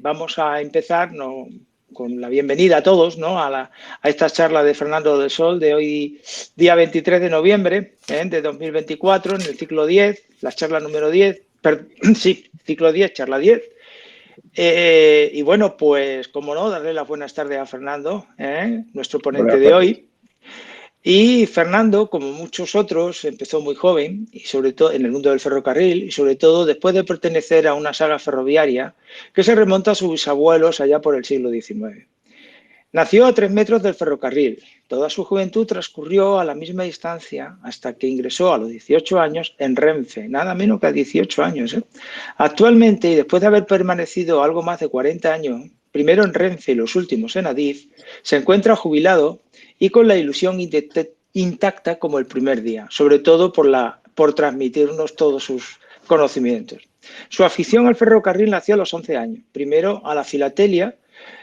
vamos a empezar con la bienvenida a todos, ¿no? a esta charla de Fernando del Sol de hoy, día 23 de noviembre de 2024, en el ciclo 10, la charla número 10, sí, ciclo 10, charla 10. Y bueno, pues, como no, darle las buenas tardes a Fernando, nuestro ponente de hoy. Y Fernando, como muchos otros, empezó muy joven, y sobre todo en el mundo del ferrocarril, y sobre todo después de pertenecer a una saga ferroviaria que se remonta a sus bisabuelos allá por el siglo XIX. Nació a 3 metros del ferrocarril. Toda su juventud transcurrió a la misma distancia hasta que ingresó a los 18 años en Renfe, nada menos que a 18 años. Actualmente, y después de haber permanecido algo más de 40 años, primero en Renfe y los últimos en Adif, se encuentra jubilado y con la ilusión intacta como el primer día, sobre todo por transmitirnos todos sus conocimientos. Su afición al ferrocarril nació a los 11 años, primero a la filatelia,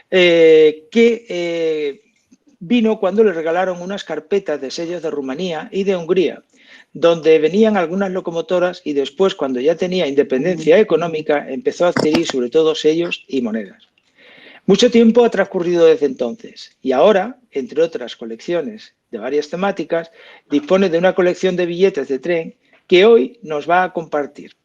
que vino cuando le regalaron unas carpetas de sellos de Rumanía y de Hungría, donde venían algunas locomotoras, y después, cuando ya tenía independencia económica, empezó a adquirir sobre todo sellos y monedas. Mucho tiempo ha transcurrido desde entonces y ahora, entre otras colecciones de varias temáticas, dispone de una colección de billetes de tren que hoy nos va a compartir.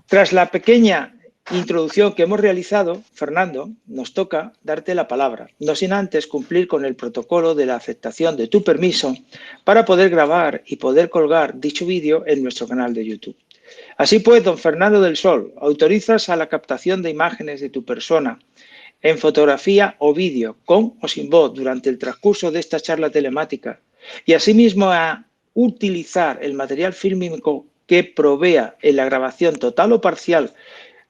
Tras la pequeña introducción que hemos realizado, Fernando, nos toca darte la palabra, no sin antes cumplir con el protocolo de la aceptación de tu permiso para poder grabar y poder colgar dicho vídeo en nuestro canal de YouTube. Así pues, don Fernando del Sol, autorizas a la captación de imágenes de tu persona en fotografía o vídeo, con o sin voz, durante el transcurso de esta charla telemática, y asimismo a utilizar el material fílmico que provea en la grabación total o parcial,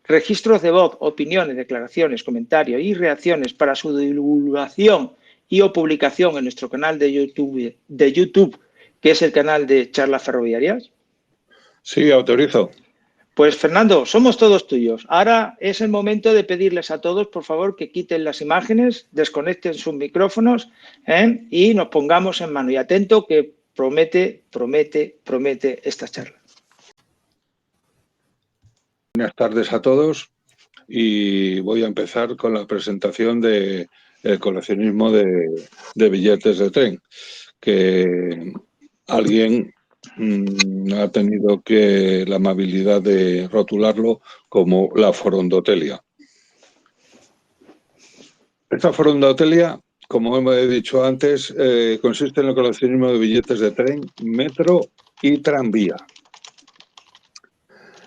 registros de voz, opiniones, declaraciones, comentarios y reacciones para su divulgación y o publicación en nuestro canal de YouTube, que es el canal de Charlas Ferroviarias? Sí, autorizo. Pues Fernando, somos todos tuyos. Ahora es el momento de pedirles a todos, por favor, que quiten las imágenes, desconecten sus micrófonos y nos pongamos en mano. Y atento, que promete esta charla. Buenas tardes a todos y voy a empezar con la presentación del coleccionismo de billetes de tren, que alguien ha tenido la amabilidad de rotularlo como la forondotelia. Esta forondotelia, como he dicho antes, consiste en el coleccionismo de billetes de tren, metro y tranvía.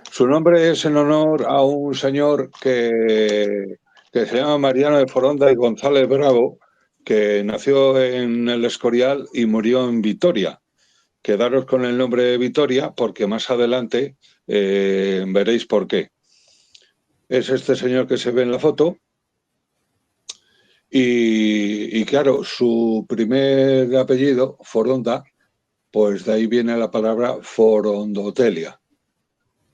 Su nombre es en honor a un señor que se llama Mariano de Foronda y González Bravo, que nació en el Escorial y murió en Vitoria. Quedaros con el nombre de Vitoria porque más adelante veréis por qué. Es este señor que se ve en la foto y claro, su primer apellido, Foronda, pues de ahí viene la palabra forondotelia.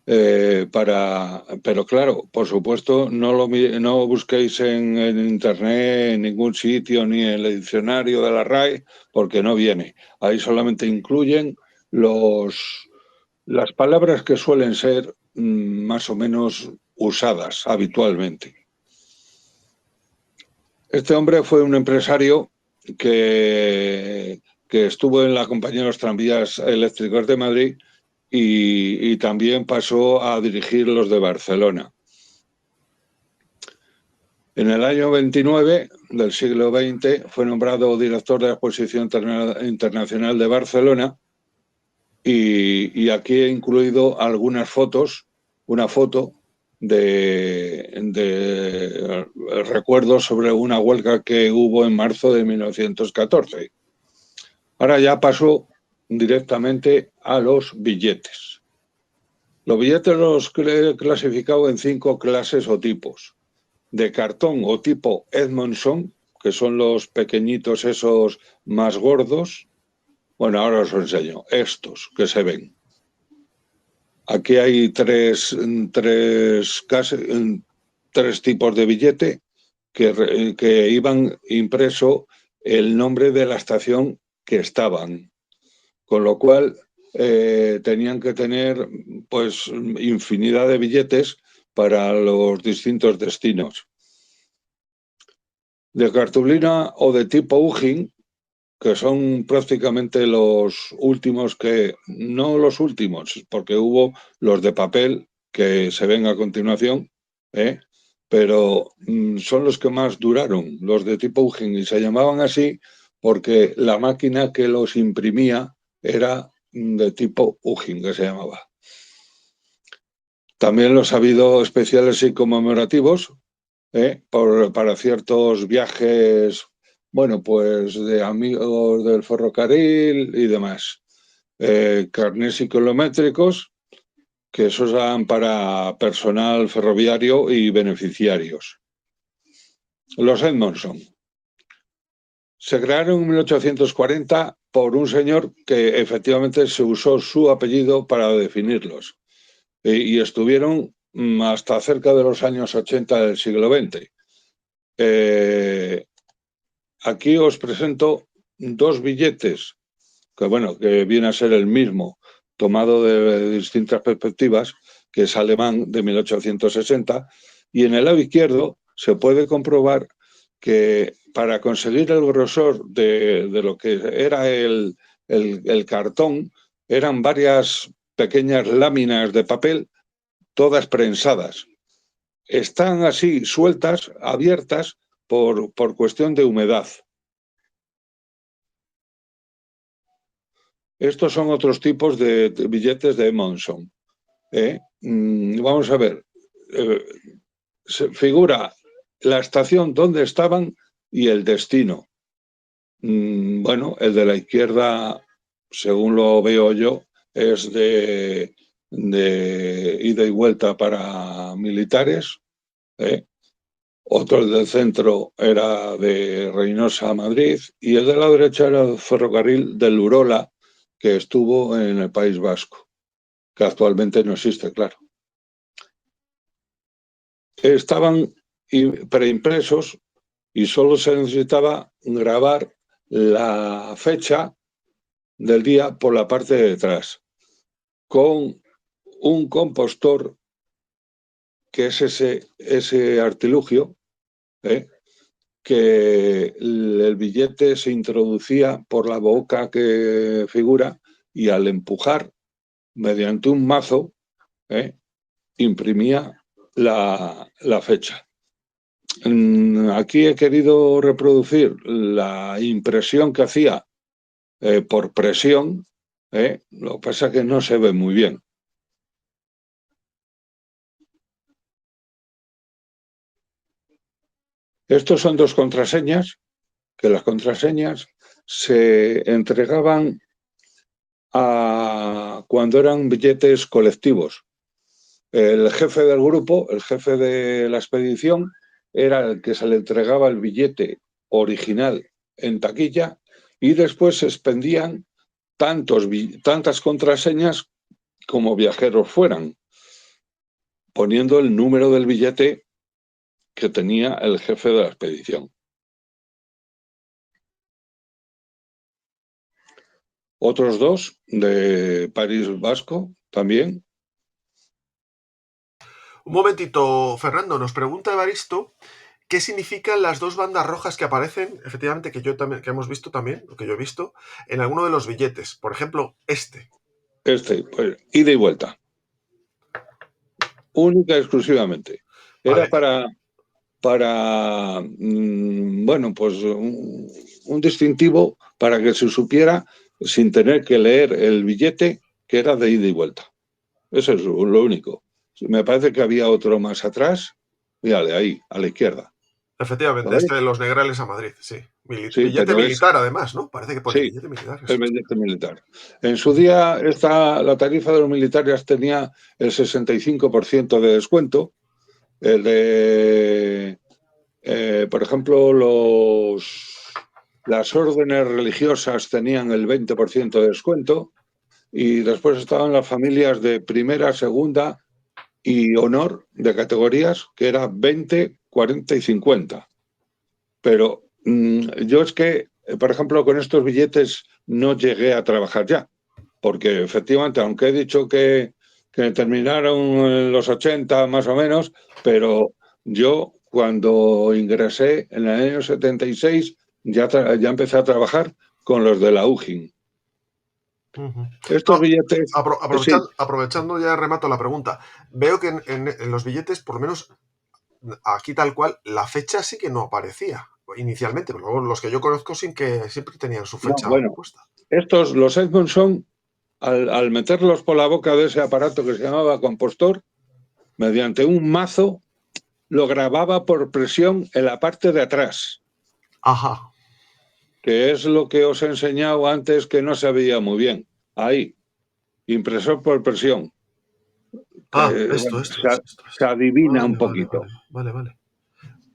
Pero claro, por supuesto, no busquéis en internet, en ningún sitio, ni en el diccionario de la RAE, porque no viene. Ahí solamente incluyen las palabras que suelen ser más o menos usadas habitualmente. Este hombre fue un empresario que estuvo en la Compañía de los Tranvías Eléctricos de Madrid y también pasó a dirigir los de Barcelona. En el año 29 del siglo XX fue nombrado director de la Exposición Internacional de Barcelona y aquí he incluido algunas fotos, una foto de recuerdos sobre una huelga que hubo en marzo de 1914. Ahora ya pasó directamente a los billetes. Los billetes los he clasificado en 5 clases o tipos. De cartón o tipo Edmondson, que son los pequeñitos esos más gordos. Bueno, ahora os enseño. Estos que se ven. Aquí hay tres tipos de billete que iban impreso el nombre de la estación que estaban. Con lo cual tenían que tener pues infinidad de billetes para los distintos destinos. De cartulina o de tipo Ugin, que son prácticamente los últimos no los últimos, porque hubo los de papel que se ven a continuación, pero son los que más duraron, los de tipo Ugin, y se llamaban así porque la máquina que los imprimía era de tipo Ugin, que se llamaba. También los ha habido especiales y conmemorativos, para ciertos viajes, bueno, pues de amigos del ferrocarril y demás. Carnés kilométricos, que esos dan para personal ferroviario y beneficiarios. Los Edmondson se crearon en 1840 por un señor que efectivamente se usó su apellido para definirlos, y estuvieron hasta cerca de los años 80 del siglo XX. Aquí os presento dos billetes que viene a ser el mismo, tomado de distintas perspectivas, que es alemán, de 1860, y en el lado izquierdo se puede comprobar que para conseguir el grosor de lo que era el cartón, eran varias pequeñas láminas de papel, todas prensadas. Están así sueltas, abiertas, por cuestión de humedad. Estos son otros tipos de billetes de Edmondson. Vamos a ver. Figura la estación donde estaban y el destino. Bueno, el de la izquierda, según lo veo yo, es de ida y vuelta para militares. Otro, el del centro, era de Reynosa a Madrid, y el de la derecha era el ferrocarril del Urola, que estuvo en el País Vasco, que actualmente no existe, claro. Estaban preimpresos y solo se necesitaba grabar la fecha del día por la parte de detrás, con un compostor, que es ese artilugio, que el billete se introducía por la boca que figura, y al empujar mediante un mazo, imprimía la fecha. Aquí he querido reproducir la impresión que hacía por presión, lo que pasa es que no se ve muy bien. Estos son dos contraseñas, que las contraseñas se entregaban cuando eran billetes colectivos. El jefe del grupo, el jefe de la expedición, era el que se le entregaba el billete original en taquilla, y después se expendían tantas contraseñas como viajeros fueran, poniendo el número del billete que tenía el jefe de la expedición. Otros dos de País Vasco también. Un momentito, Fernando, nos pregunta Evaristo qué significan las dos bandas rojas que aparecen, efectivamente, que hemos visto también, lo que yo he visto, en alguno de los billetes. Por ejemplo, pues, ida y vuelta. Única y exclusivamente. Era vale. bueno, pues un distintivo para que se supiera, sin tener que leer el billete, que era de ida y vuelta. Eso es lo único. Me parece que había otro más atrás. Mírale, ahí, a la izquierda. Efectivamente, ¿Vale? de los Negrales a Madrid, sí. Sí, Billete pero militar, además, ¿no? Parece que pone sí, billete militar. el billete militar. En su día, la tarifa de los militares tenía el 65% de descuento. El de, por ejemplo, las órdenes religiosas tenían el 20% de descuento, y después estaban las familias de primera, segunda y honor de categorías, que era 20, 40 y 50. Pero yo es que, por ejemplo, con estos billetes no llegué a trabajar ya, porque efectivamente, aunque he dicho que que terminaron en los 80 más o menos, pero yo cuando ingresé en el año 76 ya empecé a trabajar con los de la UGIN. Estos No, billetes, sí, aprovechando ya remato la pregunta. Veo que en los billetes, por lo menos aquí tal cual, la fecha sí que no aparecía inicialmente, pero luego los que yo conozco sin que siempre tenían su no, fecha bueno, puesta. los Edmondson, al meterlos por la boca de ese aparato que se llamaba compostor, mediante un mazo, lo grababa por presión en la parte de atrás. Ajá. Que es lo que os he enseñado antes que no se veía muy bien. Ahí, impresor por presión. Esto Bueno, es. se adivina un Vale, poquito. vale.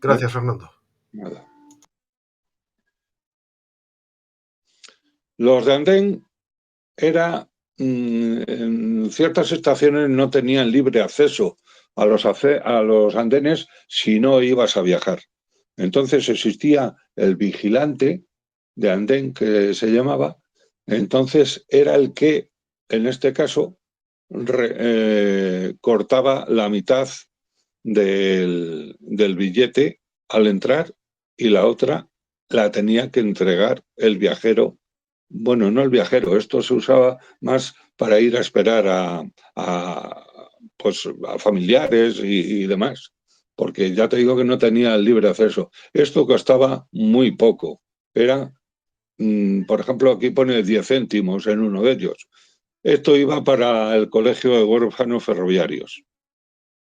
Gracias, Fernando. Nada. Los de andén en ciertas estaciones no tenían libre acceso a los andenes si no ibas a viajar. Entonces existía el vigilante de andén que se llamaba, entonces era el que, en este caso, cortaba la mitad del billete al entrar y la otra la tenía que entregar el viajero. Bueno, no el viajero, esto se usaba más para ir a esperar pues, a familiares y demás, porque ya te digo que no tenía el libre acceso. Esto costaba muy poco. Era, por ejemplo, aquí pone 10 céntimos en uno de ellos. Esto iba para el Colegio de Huérfanos Ferroviarios.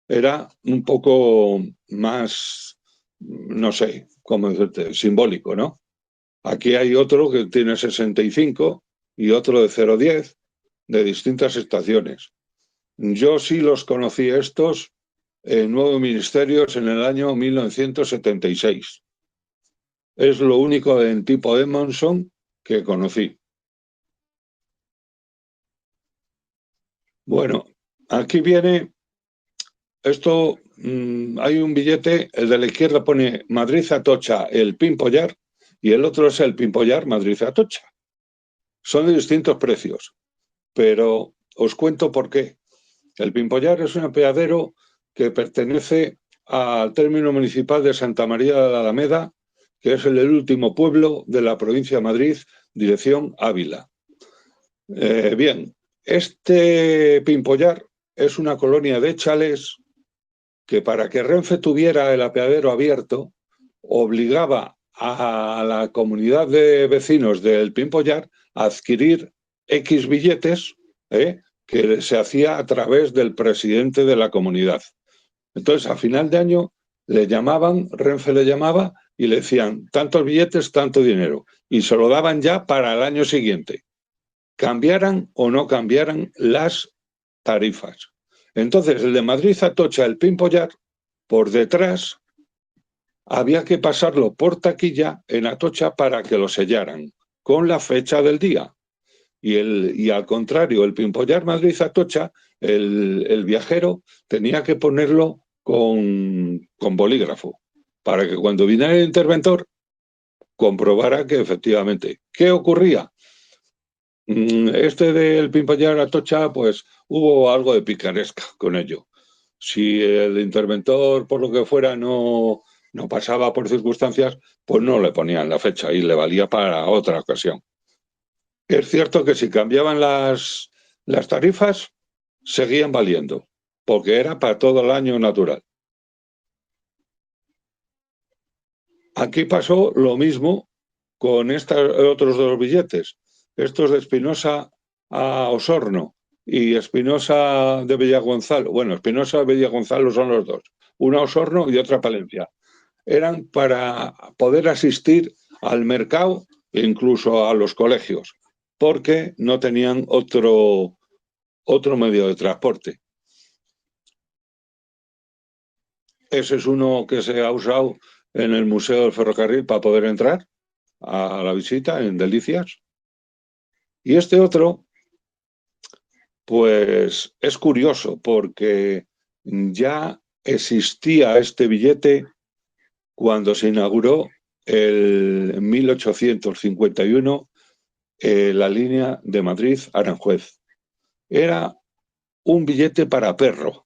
Era un poco más, no sé, cómo decirte, simbólico, ¿no? Aquí hay otro que tiene 65 y otro de 0,10 de distintas estaciones. Yo sí los conocí estos en Nuevos Ministerios en el año 1976. Es lo único en tipo Edmondson que conocí. Bueno, aquí viene esto, hay un billete, el de la izquierda pone Madrid-Atocha, el Pimpollar, y el otro es el Pimpollar Madrid-Atocha. Son de distintos precios, pero os cuento por qué. El Pimpollar es un apeadero que pertenece al término municipal de Santa María de la Alameda, que es el último pueblo de la provincia de Madrid, dirección Ávila. Bien, este Pimpollar es una colonia de chales que para que Renfe tuviera el apeadero abierto, obligaba a la comunidad de vecinos del Pimpollar a adquirir X billetes, que se hacía a través del presidente de la comunidad. Entonces, a final de año le llamaban, Renfe le llamaba y le decían tantos billetes, tanto dinero. Y se lo daban ya para el año siguiente, cambiaran o no cambiaran las tarifas. Entonces, el de Madrid Atocha, el Pimpollar, por detrás había que pasarlo por taquilla en Atocha para que lo sellaran con la fecha del día. Y al contrario, el Pimpollar Madrid-Atocha, el viajero tenía que ponerlo con bolígrafo para que cuando viniera el interventor comprobara que efectivamente. ¿Qué ocurría? Este del Pimpollar Atocha, pues hubo algo de picaresca con ello. Si el interventor, por lo que fuera, no pasaba por circunstancias, pues no le ponían la fecha y le valía para otra ocasión. Es cierto que si cambiaban las tarifas, seguían valiendo, porque era para todo el año natural. Aquí pasó lo mismo con estos otros dos billetes, estos de Espinosa a Osorno y Espinosa de Villagonzalo. Bueno, Espinosa de Villagonzalo son los dos, una a Osorno y otra a Palencia. Eran para poder asistir al mercado e incluso a los colegios, porque no tenían otro medio de transporte. Ese es uno que se ha usado en el Museo del Ferrocarril para poder entrar a la visita en Delicias. Y este otro, pues es curioso porque ya existía este billete cuando se inauguró en 1851 la línea de Madrid-Aranjuez. Era un billete para perro.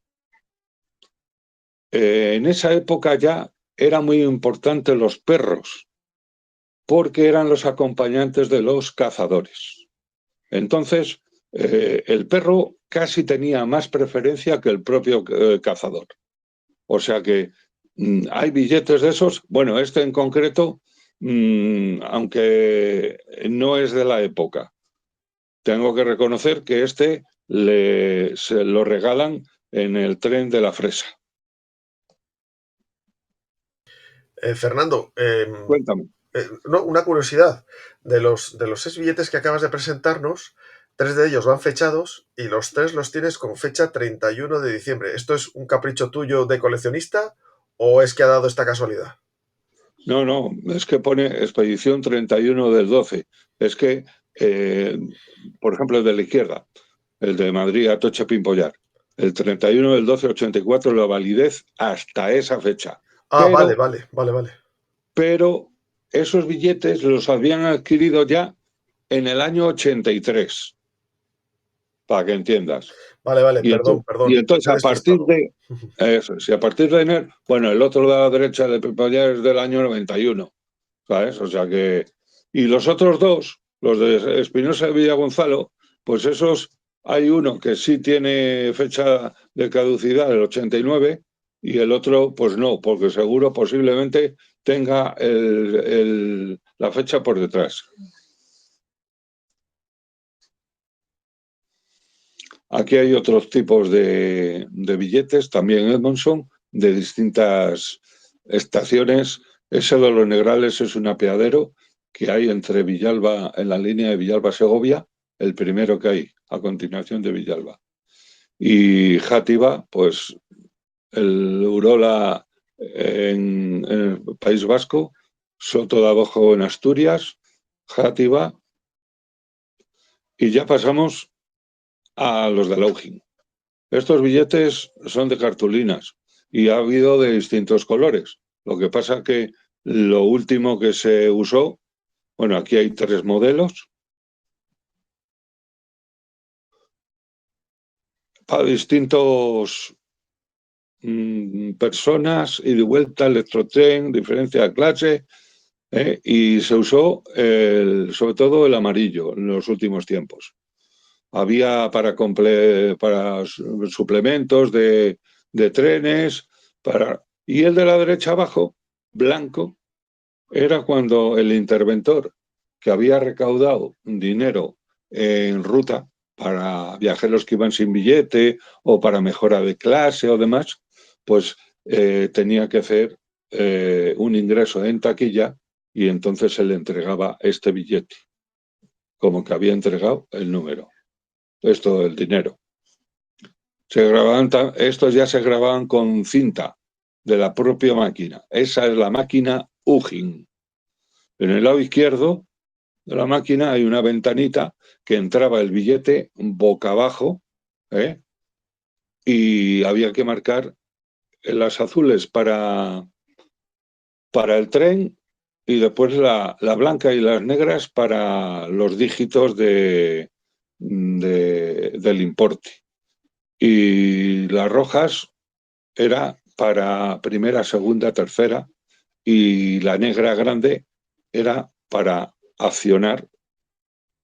En esa época ya eran muy importantes los perros, porque eran los acompañantes de los cazadores. Entonces, el perro casi tenía más preferencia que el propio cazador. O sea que hay billetes de esos. Bueno, este en concreto, aunque no es de la época, tengo que reconocer que este se lo regalan en el tren de la Fresa. Fernando, Cuéntame. no, una curiosidad. De los 6 billetes que acabas de presentarnos, 3 de ellos van fechados y los 3 los tienes con fecha 31 de diciembre. ¿Esto es un capricho tuyo de coleccionista o es que ha dado esta casualidad? No, no, es que pone expedición 31 del 12. Es que, por ejemplo, el de la izquierda, el de Madrid, Atocha Pimpollar, el 31 del 12-84, la validez hasta esa fecha. Ah, vale, vale, vale, vale. Pero esos billetes los habían adquirido ya en el año 83, para que entiendas. Vale, vale, Y perdón, entonces me he a partir despistado. de eso, si a partir de enero, bueno, el otro de la derecha de Pimpollar es del año 91, ¿sabes? O sea que... Y los otros dos, los de Espinosa y Villagonzalo, pues esos, hay uno que sí tiene fecha de caducidad, el 89, y el otro, pues no, porque seguro posiblemente tenga la fecha por detrás. Aquí hay otros tipos de billetes, también Edmondson, de distintas estaciones. Ese de los Negrales es un apeadero que hay entre Villalba, en la línea de Villalba-Segovia, el primero que hay a continuación de Villalba. Y Játiva, pues el Urola en el País Vasco, Soto de Abajo en Asturias, Játiva, y ya pasamos a los de Laugin. Estos billetes son de cartulinas y ha habido de distintos colores. Lo que pasa que lo último que se usó, bueno, aquí hay 3 modelos para distintos personas y de vuelta, electrotren, diferencia de clase, y se usó sobre todo el amarillo en los últimos tiempos. Había para suplementos de trenes, y el de la derecha abajo, blanco, era cuando el interventor que había recaudado dinero en ruta para viajeros que iban sin billete o para mejora de clase o demás, pues tenía que hacer un ingreso en taquilla y entonces se le entregaba este billete, como que había entregado el número, esto del dinero. Estos ya se grababan con cinta de la propia máquina. Esa es la máquina Ugin. En el lado izquierdo de la máquina hay una ventanita que entraba el billete boca abajo, y había que marcar las azules para el tren y después la blanca y las negras para los dígitos del importe. Y las rojas era para primera, segunda, tercera, y la negra grande era para accionar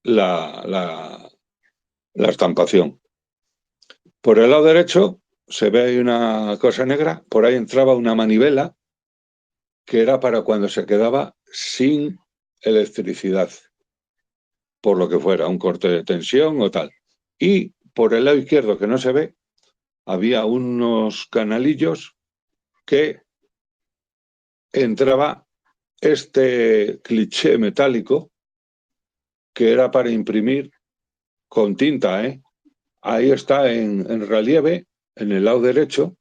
la estampación. Por el lado derecho se ve ahí una cosa negra, por ahí entraba una manivela que era para cuando se quedaba sin electricidad, por lo que fuera, un corte de tensión o tal. Y por el lado izquierdo, que no se ve, había unos canalillos que entraba este cliché metálico que era para imprimir con tinta, Ahí está en relieve, en el lado derecho,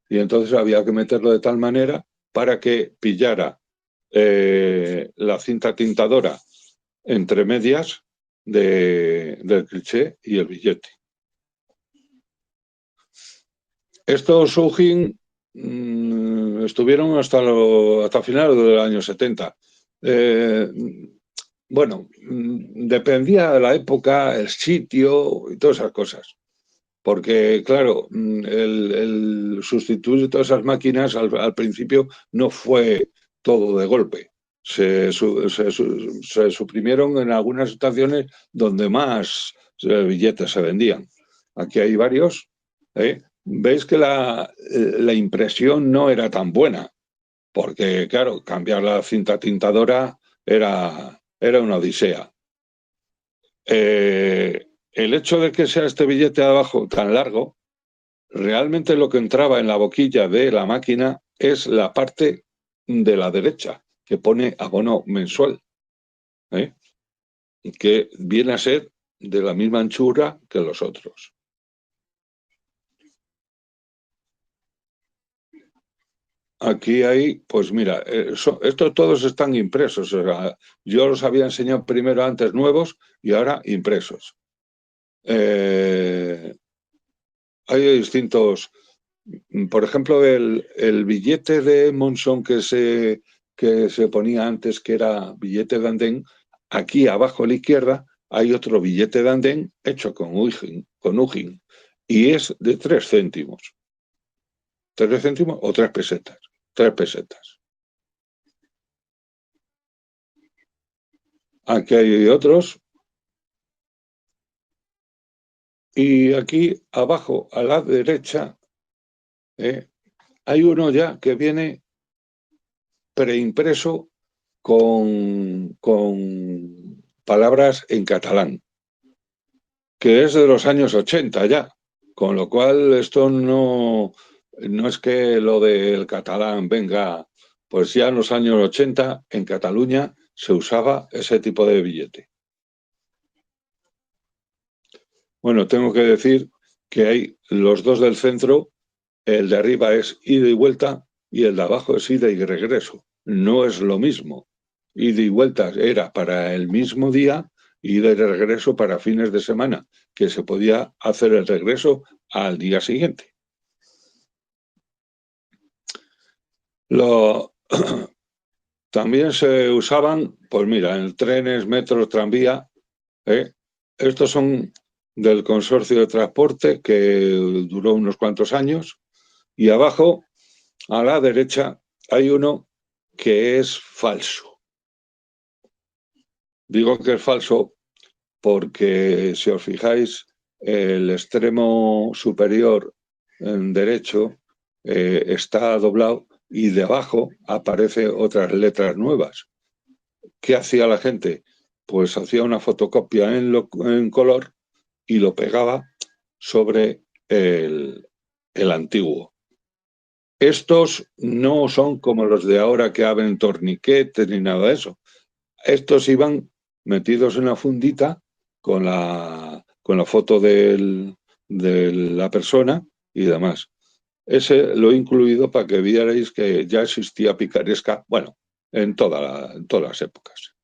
y entonces había que meterlo de tal manera para que pillara la cinta tintadora entre medias del cliché y el billete. Estos Ugin estuvieron hasta finales del año 70. Bueno, dependía de la época, el sitio y todas esas cosas. Porque, claro, el sustituir todas esas máquinas al principio no fue todo de golpe. Se suprimieron en algunas estaciones donde más billetes se vendían. Aquí hay varios. Veis que la impresión no era tan buena, porque, claro, cambiar la cinta tintadora era una odisea. El hecho de que sea este billete de abajo tan largo, realmente lo que entraba en la boquilla de la máquina es la parte de la derecha, que pone abono mensual, ¿eh? Que viene a ser de la misma anchura que los otros. Aquí hay, pues mira, estos todos están impresos. O sea, yo los había enseñado primero antes nuevos y ahora impresos. Hay distintos, por ejemplo, el billete de Monson que se ponía antes, que era billete de andén, aquí abajo a la izquierda hay otro billete de andén hecho con Ujin, y es de 3 céntimos. 3 céntimos o 3 pesetas. 3 pesetas. Aquí hay otros. Y aquí abajo a la derecha hay uno ya que viene preimpreso con palabras en catalán, que es de los años 80 ya, con lo cual esto no es que lo del catalán venga, pues ya en los años 80 en Cataluña se usaba ese tipo de billete. Bueno, tengo que decir que hay los dos del centro, el de arriba es ida y vuelta y el de abajo es ida y regreso. No es lo mismo. Ida y vuelta era para el mismo día, ida y regreso para fines de semana, que se podía hacer el regreso al día siguiente. También se usaban, pues mira, en trenes, metros, tranvía. Estos son del consorcio de transporte que duró unos cuantos años. Y abajo, a la derecha, hay uno que es falso. Digo que es falso porque, si os fijáis, el extremo superior en derecho está doblado y debajo aparecen otras letras nuevas. ¿Qué hacía la gente? Pues hacía una fotocopia en color y lo pegaba sobre el antiguo. Estos no son como los de ahora que abren torniquetes ni nada de eso. Estos iban metidos en una fundita con la foto de la persona y demás. Ese lo he incluido para que vierais que ya existía picaresca, bueno, en todas las épocas.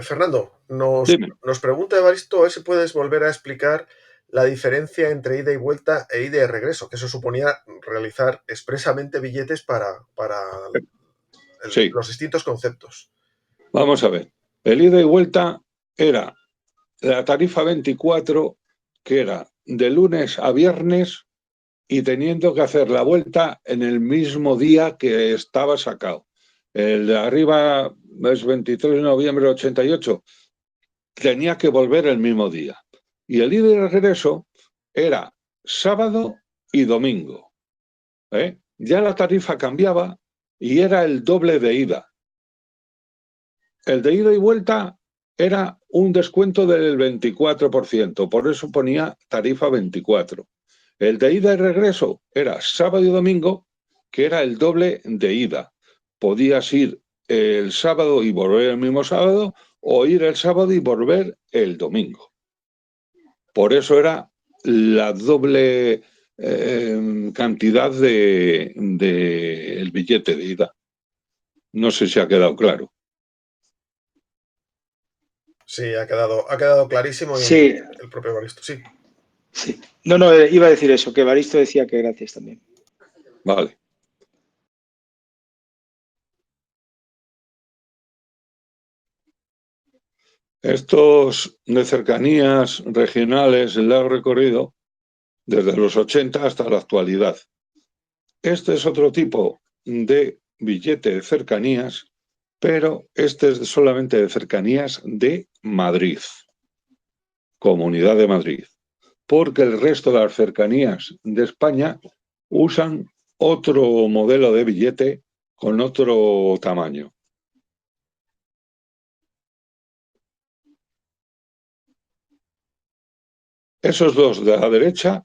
Fernando, Dime. nos pregunta Evaristo a ver si puedes volver a explicar la diferencia entre ida y vuelta e ida y regreso, que eso suponía realizar expresamente billetes para Sí, los distintos conceptos. vamos a ver. El ida y vuelta era la tarifa 24, que era de lunes a viernes y teniendo que hacer la vuelta en el mismo día que estaba sacado. El de arriba es 23 de noviembre de 88, tenía que volver el mismo día. Y el ida y regreso era sábado y domingo. Ya la tarifa cambiaba y era el doble de ida. El de ida y vuelta era un descuento del 24%, por eso ponía tarifa 24. El de ida y regreso era sábado y domingo, que era el doble de ida. Podías ir el sábado y volver el mismo sábado, o ir el sábado y volver el domingo. Por eso era la doble cantidad el billete de ida. No sé si ha quedado claro. Sí, ha quedado clarísimo y Sí, el propio Evaristo, sí. sí. No, iba a decir eso, que Evaristo decía que gracias también. Vale. Estos de cercanías regionales la he recorrido desde los 80 hasta la actualidad. Este es otro tipo de billete de cercanías, pero este es solamente de cercanías de Madrid, Comunidad de Madrid, porque el resto de las cercanías de España usan otro modelo de billete con otro tamaño. Esos dos de la derecha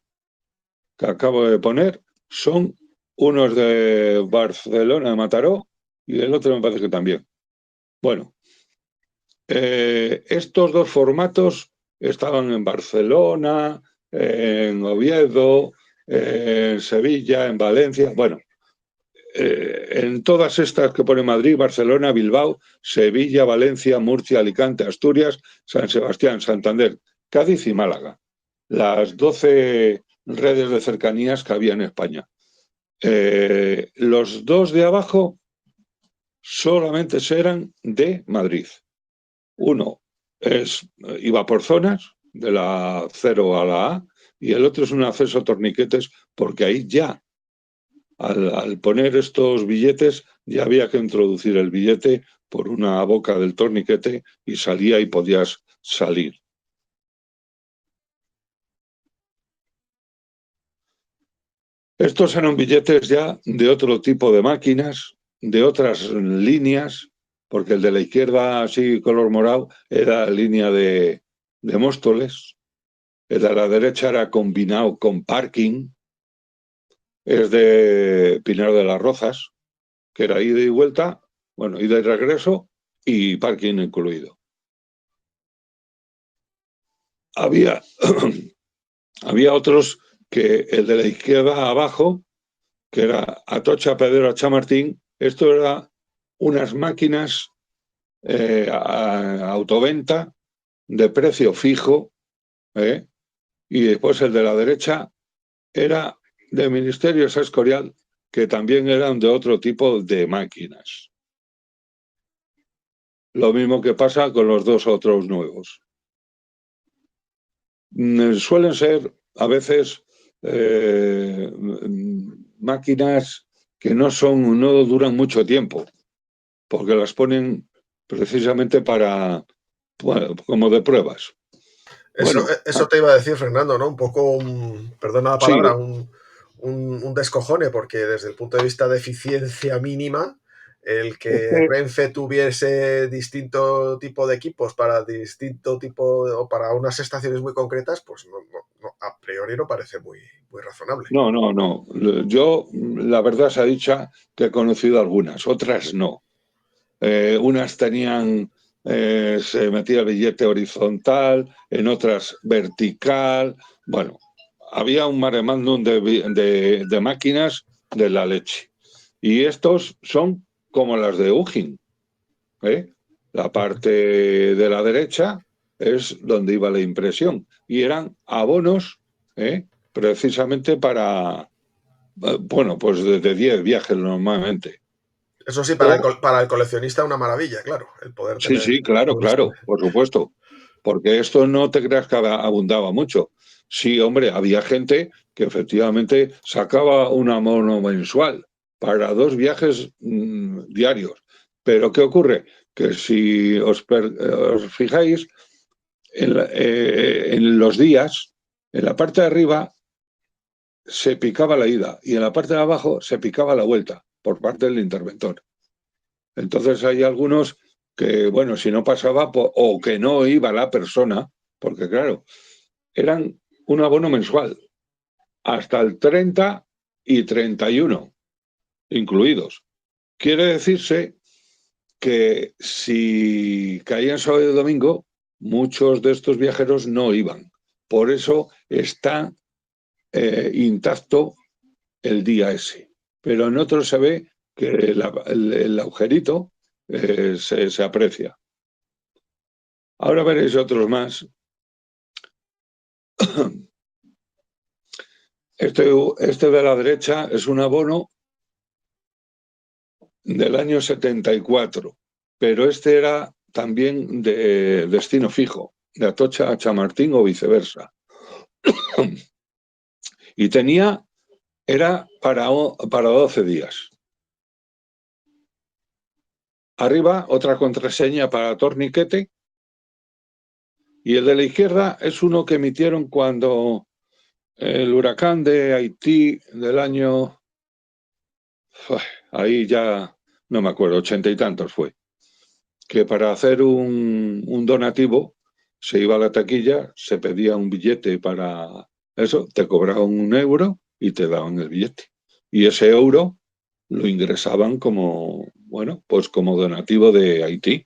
que acabo de poner son unos de Barcelona, de Mataró, y el otro me parece que también. Bueno, estos dos formatos estaban en Barcelona, en Oviedo, en Sevilla, en Valencia. Bueno, en todas estas que pone Madrid, Barcelona, Bilbao, Sevilla, Valencia, Murcia, Alicante, Asturias, San Sebastián, Santander, Cádiz y Málaga. Las 12 redes de cercanías que había en España. Los dos de abajo solamente eran de Madrid. Uno iba por zonas, de la 0 a la A, y el otro es un acceso a torniquetes, porque ahí ya, al poner estos billetes, ya había que introducir el billete por una boca del torniquete y salía y podías salir. Estos eran billetes ya de otro tipo de máquinas, de otras líneas, porque el de la izquierda, así color morado, era línea de Móstoles. El de la derecha era combinado con parking, es de Pinar de las Rozas, que era ida y vuelta, bueno, ida y regreso y parking incluido. Había, había otros que el de la izquierda abajo, que era Atocha, Pedro, Chamartín, esto era unas máquinas autoventa de precio fijo, y después el de la derecha era de Ministerios Escorial, que también eran de otro tipo de máquinas. Lo mismo que pasa con los dos otros nuevos. Suelen ser a veces máquinas que no duran mucho tiempo, porque las ponen precisamente como de pruebas. Eso, Bueno, eso te iba a decir, Fernando, ¿no? Un poco, perdona la sí, palabra, un descojone, porque desde el punto de vista de eficiencia mínima, el que Renfe tuviese distinto tipo de equipos para distinto tipo o para unas estaciones muy concretas, pues a priori no parece muy razonable. No. Yo, la verdad se ha dicho que he conocido algunas, otras no. Unas tenían, se metía el billete horizontal, en otras vertical. Bueno, había un mare magnum de máquinas de la leche. Y estos son como las de Ugin. La parte de la derecha es donde iba la impresión. Y eran abonos, precisamente para, bueno, pues de 10 viajes normalmente. Eso sí, O para el coleccionista una maravilla, claro, el poder tener Sí, claro, todo esto. por supuesto. Porque esto no te creas que abundaba mucho. Sí, hombre, había gente que efectivamente sacaba un abono mensual para 2 viajes diarios. Pero ¿qué ocurre? Que si os fijáis en los días, en la parte de arriba se picaba la ida y en la parte de abajo se picaba la vuelta por parte del interventor. Entonces hay algunos que, bueno, si no pasaba o que no iba la persona, porque claro, eran un abono mensual, hasta el 30 y 31 incluidos. Quiere decirse que si caían sábado y domingo, muchos de estos viajeros no iban. Por eso está intacto el día ese. Pero en otros se ve que el agujerito se aprecia. Ahora veréis otros más. Este de la derecha es un abono del año 74, pero este era también de destino fijo, de Atocha a Chamartín o viceversa. Y era para 12 días. Arriba, otra contraseña para torniquete. Y el de la izquierda es uno que emitieron cuando el huracán de Haití del año... Ahí ya no me acuerdo, 80 y tantos fue. Que para hacer un donativo se iba a la taquilla, se pedía un billete para eso, te cobraban 1 euro y te daban el billete. Y ese euro lo ingresaban como, bueno, pues como donativo de Haití.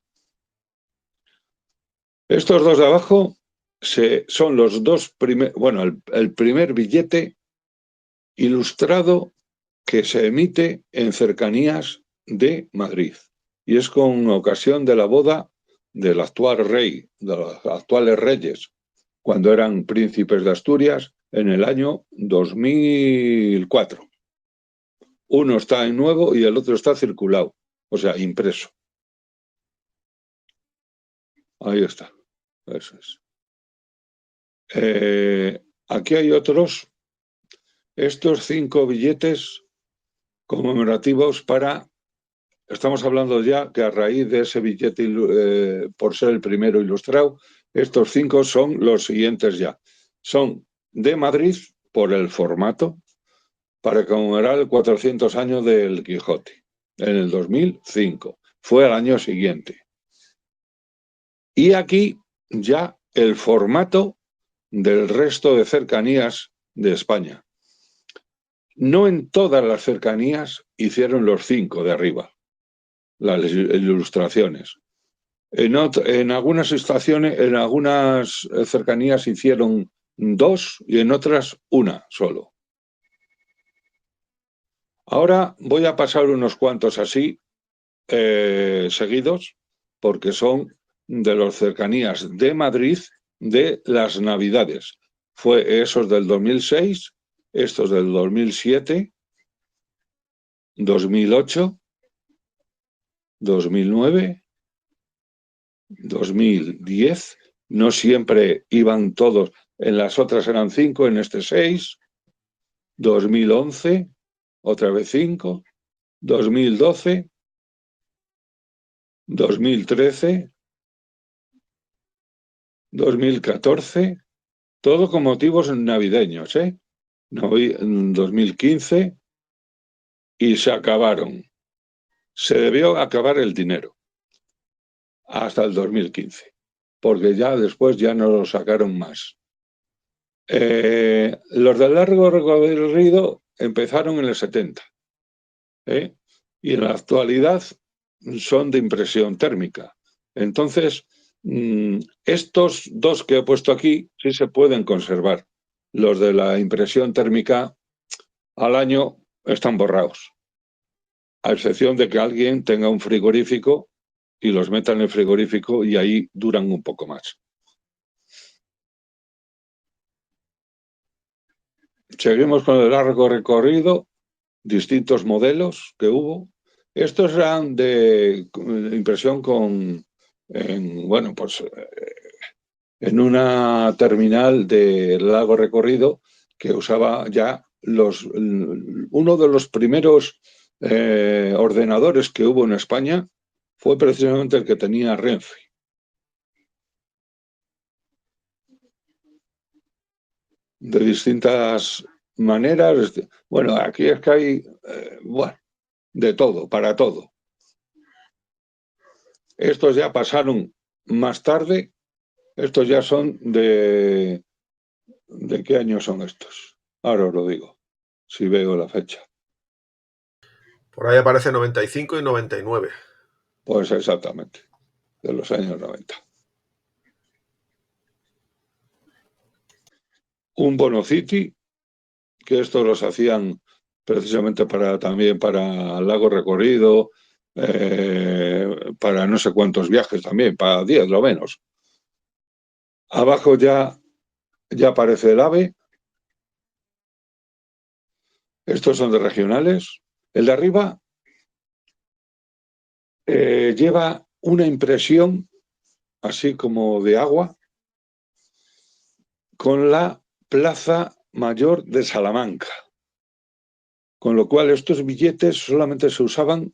Estos dos de abajo son los dos primeros, bueno, el primer billete ilustrado que se emite en cercanías de Madrid. Y es con ocasión de la boda del actual rey, de los actuales reyes, cuando eran príncipes de Asturias, en el año 2004. Uno está en nuevo y el otro está circulado, o sea, impreso. Ahí está. Eso es. Aquí hay otros. Estos 5 billetes conmemorativos estamos hablando ya que a raíz de ese billete, por ser el primero ilustrado, estos 5 son los siguientes ya. Son de Madrid por el formato, para conmemorar el 400 años del Quijote, en el 2005. Fue al año siguiente. Y aquí ya el formato del resto de cercanías de España. No en todas las cercanías hicieron los 5 de arriba, las ilustraciones. En algunas estaciones, en algunas cercanías hicieron 2 y en otras 1 solo. Ahora voy a pasar unos cuantos así seguidos, porque son de las cercanías de Madrid de las Navidades. Fue esos del 2006, estos del 2007, 2008, 2009, 2010. No siempre iban todos, en las otras eran 5, en este 6, 2011, otra vez 5, 2012, 2013, 2014, todo con motivos navideños, ¿eh? En 2015 y se acabaron. Se debió acabar el dinero hasta el 2015, porque ya después ya no lo sacaron más. Los de largo recorrido empezaron en el 70, ¿eh? Y en la actualidad son de impresión térmica. Entonces, estos 2 que he puesto aquí sí se pueden conservar. Los de la impresión térmica al año están borrados, a excepción de que alguien tenga un frigorífico y los meta en el frigorífico y ahí duran un poco más. Seguimos con el largo recorrido, distintos modelos que hubo. Estos eran de impresión bueno, pues en una terminal de largo recorrido que usaba ya uno de los primeros ordenadores que hubo en España fue precisamente el que tenía Renfe. De distintas maneras. Bueno, aquí es que hay de todo, para todo. Estos ya pasaron más tarde. Estos ya son ¿de qué año son estos? Ahora os lo digo, si veo la fecha. Por ahí aparece 95 y 99. Pues exactamente, de los años 90. Un Bonocity, que estos los hacían precisamente también para largo recorrido, para no sé cuántos viajes también, para 10 lo menos. Abajo ya aparece el AVE. Estos son de regionales. El de arriba lleva una impresión así como de agua, con la Plaza Mayor de Salamanca. Con lo cual estos billetes solamente se usaban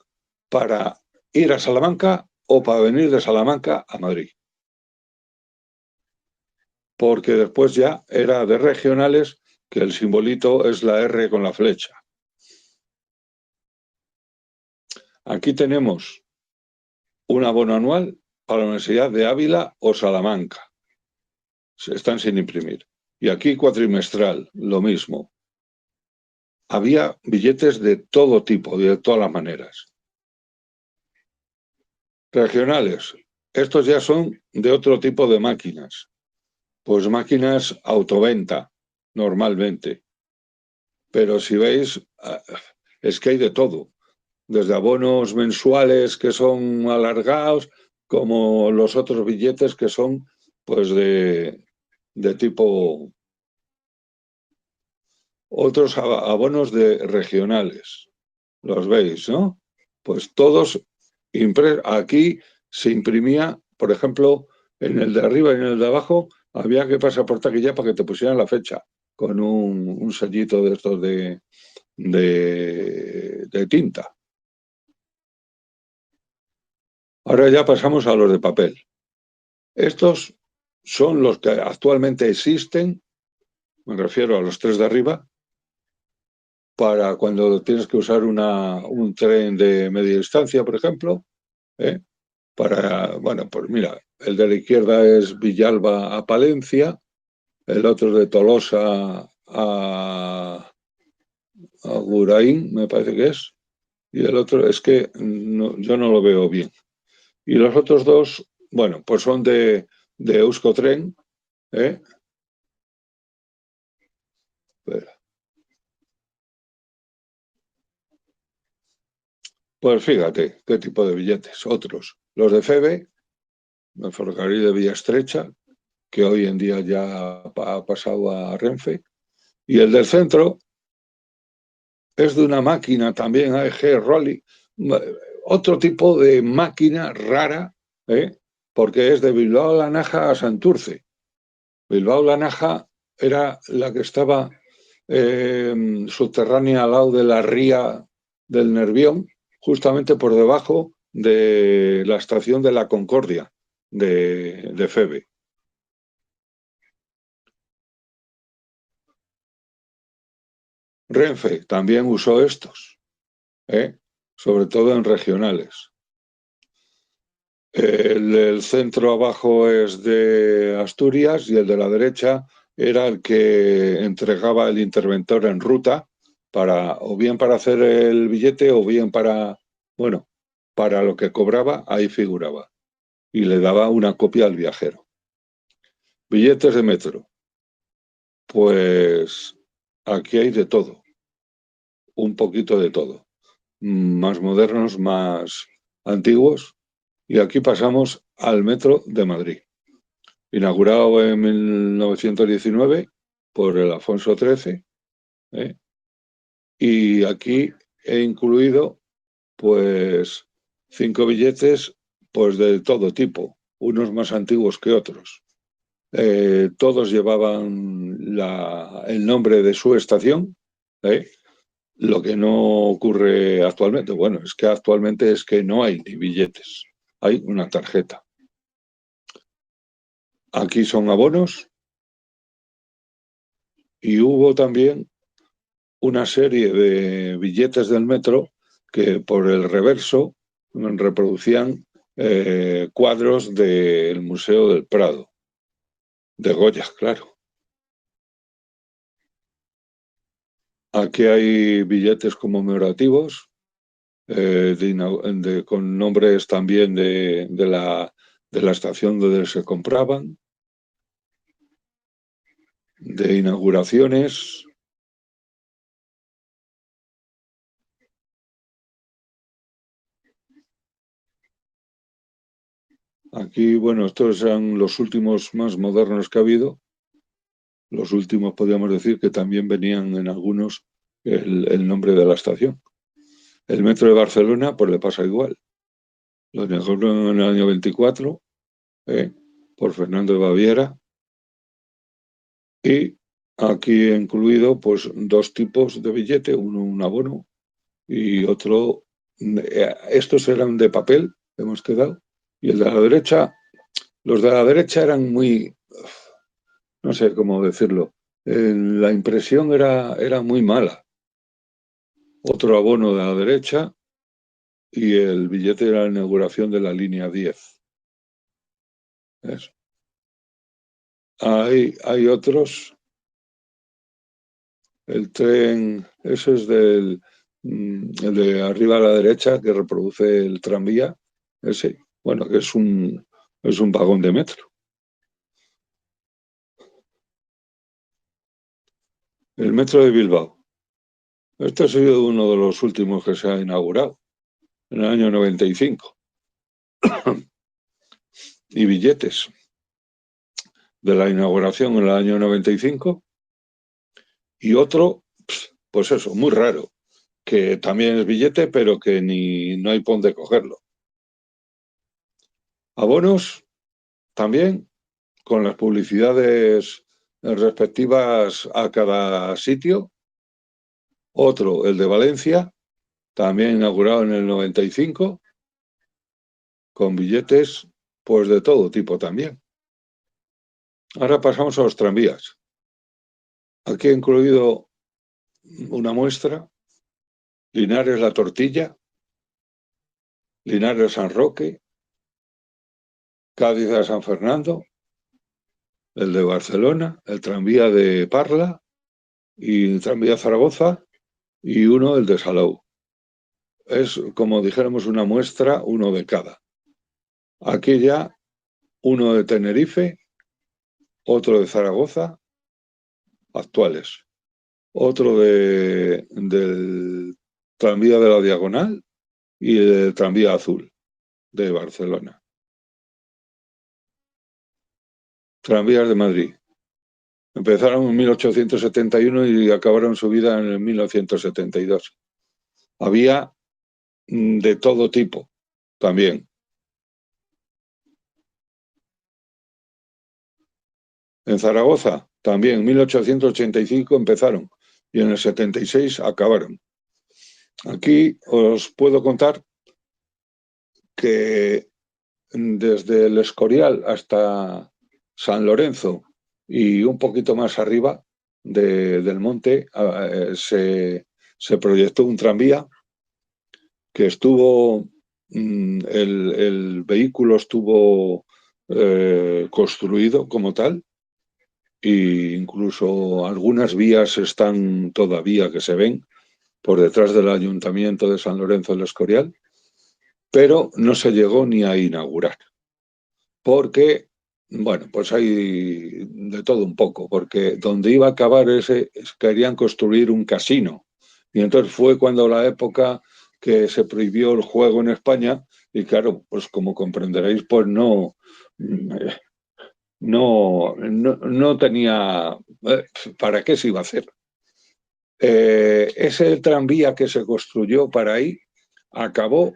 para ir a Salamanca o para venir de Salamanca a Madrid. Porque después ya era de regionales, que el simbolito es la R con la flecha. Aquí tenemos un abono anual para la Universidad de Ávila o Salamanca. Están sin imprimir. Y aquí cuatrimestral, lo mismo. Había billetes de todo tipo, de todas las maneras. Regionales. Estos ya son de otro tipo de máquinas. Pues máquinas autoventa, normalmente. Pero si veis, es que hay de todo. Desde abonos mensuales que son alargados, como los otros billetes que son pues de tipo, otros abonos de regionales. Los veis, ¿no? Pues todos aquí se imprimía, por ejemplo, en el de arriba y en el de abajo, había que pasar por taquilla para que te pusieran la fecha, con un sellito de estos de tinta. Ahora ya pasamos a los de papel. Estos son los que actualmente existen, me refiero a los tres de arriba, para cuando tienes que usar un tren de media distancia, por ejemplo. Bueno, pues mira, el de la izquierda es Villalba a Palencia, el otro es de Tolosa a Guraín, me parece que es, y el otro es que yo no lo veo bien. Y los otros dos, bueno, pues son de Euskotren, ¿eh? Pues fíjate qué tipo de billetes. Otros, los de FEBE, el ferrocarril de Vía Estrecha, que hoy en día ya ha pasado a Renfe, y el del centro es de una máquina también, AEG Rolly, otro tipo de máquina rara, porque es de Bilbao La Naja a Santurce. Bilbao La Naja era la que estaba subterránea al lado de la ría del Nervión, justamente por debajo de la estación de la Concordia de FEBE. Renfe también usó estos, sobre todo en regionales. El centro abajo es de Asturias y el de la derecha era el que entregaba el interventor en ruta o bien para hacer el billete o bien para lo que cobraba, ahí figuraba. Y le daba una copia al viajero. Billetes de metro. Pues aquí hay de todo. Un poquito de todo. Más modernos, más antiguos. Y aquí pasamos al metro de Madrid. Inaugurado en 1919 por el Alfonso XIII, y aquí he incluido pues 5 billetes pues de todo tipo, unos más antiguos que otros. Todos llevaban el nombre de su estación, lo que no ocurre actualmente. Bueno, es que actualmente es que no hay ni billetes, hay una tarjeta. Aquí son abonos y hubo también una serie de billetes del metro que por el reverso reproducían cuadros del Museo del Prado, de Goya, claro. Aquí hay billetes conmemorativos con nombres también de la estación donde se compraban, de inauguraciones. Aquí, bueno, estos eran los últimos más modernos que ha habido. Los últimos podríamos decir que también venían en algunos el nombre de la estación. El metro de Barcelona, pues le pasa igual. Lo inauguraron en el año 24, por Fernando de Baviera. Y aquí he incluido pues 2 tipos de billete, uno un abono y otro, estos eran de papel, hemos quedado, y el de la derecha, los de la derecha eran muy, no sé cómo decirlo, la impresión era muy mala. Otro abono de la derecha y el billete de la inauguración de la línea 10. Eso. Hay otros. El tren, eso es el de arriba a la derecha que reproduce el tranvía, ese, bueno, que es un vagón de metro. El metro de Bilbao. Este ha sido uno de los últimos que se ha inaugurado, en el año 95. Y billetes de la inauguración en el año 95. Y otro, pues eso, muy raro, que también es billete, pero que no hay por dónde cogerlo. Abonos también, con las publicidades respectivas a cada sitio. Otro, el de Valencia, también inaugurado en el 95, con billetes pues de todo tipo también. Ahora pasamos a los tranvías. Aquí he incluido una muestra: Linares La Tortilla, Linares San Roque, Cádiz a San Fernando, el de Barcelona, el tranvía de Parla y el tranvía Zaragoza, y uno, el de Salou. Es como dijéramos una muestra, uno de cada. Aquí ya uno de Tenerife, otro de Zaragoza, actuales, otro del tranvía de la Diagonal y el tranvía azul de Barcelona. Tranvías de Madrid. Empezaron en 1871 y acabaron su vida en el 1972. Había de todo tipo también. En Zaragoza también en 1885 empezaron y en el 76 acabaron. Aquí os puedo contar que desde el Escorial hasta San Lorenzo y un poquito más arriba del monte se proyectó un tranvía que estuvo, el vehículo estuvo construido como tal, e incluso algunas vías están todavía que se ven por detrás del Ayuntamiento de San Lorenzo del Escorial, pero no se llegó ni a inaugurar, porque, bueno, pues hay de todo un poco, porque donde iba a acabar querían construir un casino, y entonces fue cuando la época que se prohibió el juego en España, y claro, pues como comprenderéis, pues no tenía, ¿para qué se iba a hacer? Ese tranvía que se construyó para ahí acabó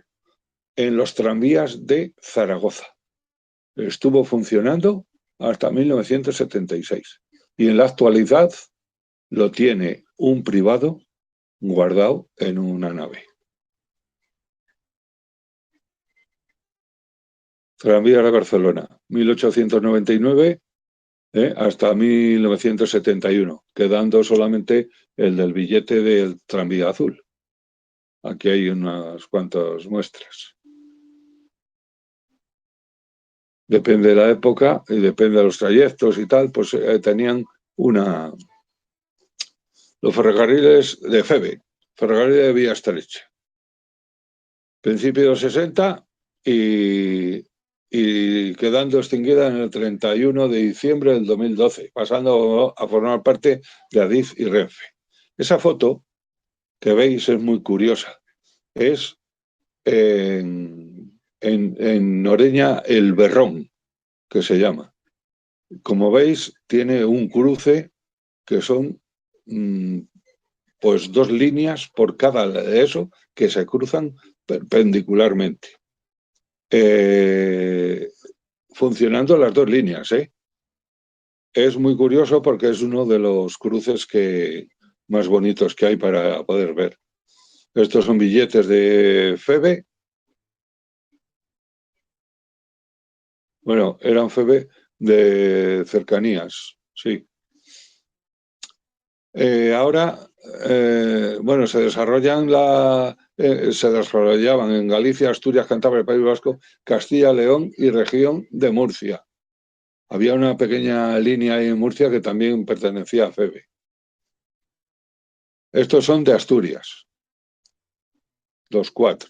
en los tranvías de Zaragoza. Estuvo funcionando hasta 1976 y en la actualidad lo tiene un privado guardado en una nave. Tranvías de Barcelona, 1899 hasta 1971, quedando solamente el del billete del tranvía azul. Aquí hay unas cuantas muestras. Depende de la época y depende de los trayectos y tal, pues tenían los ferrocarriles de FEBE, ferrocarril de vía estrecha. Principio de los 60 y quedando extinguida en el 31 de diciembre del 2012, pasando a formar parte de Adif y Renfe. Esa foto que veis es muy curiosa. Es en Noreña el Berrón, que se llama. Como veis, tiene un cruce que son pues 2 líneas por cada de eso que se cruzan perpendicularmente. funcionando las dos líneas, ¿eh? Es muy curioso porque es uno de los cruces más bonitos que hay para poder ver. Estos son billetes de Feve. Bueno, eran Feve de cercanías, sí. Ahora, bueno, se desarrollaban en Galicia, Asturias, Cantabria, País Vasco, Castilla, León y región de Murcia. Había una pequeña línea ahí en Murcia que también pertenecía a Feve. Estos son de Asturias, los 4.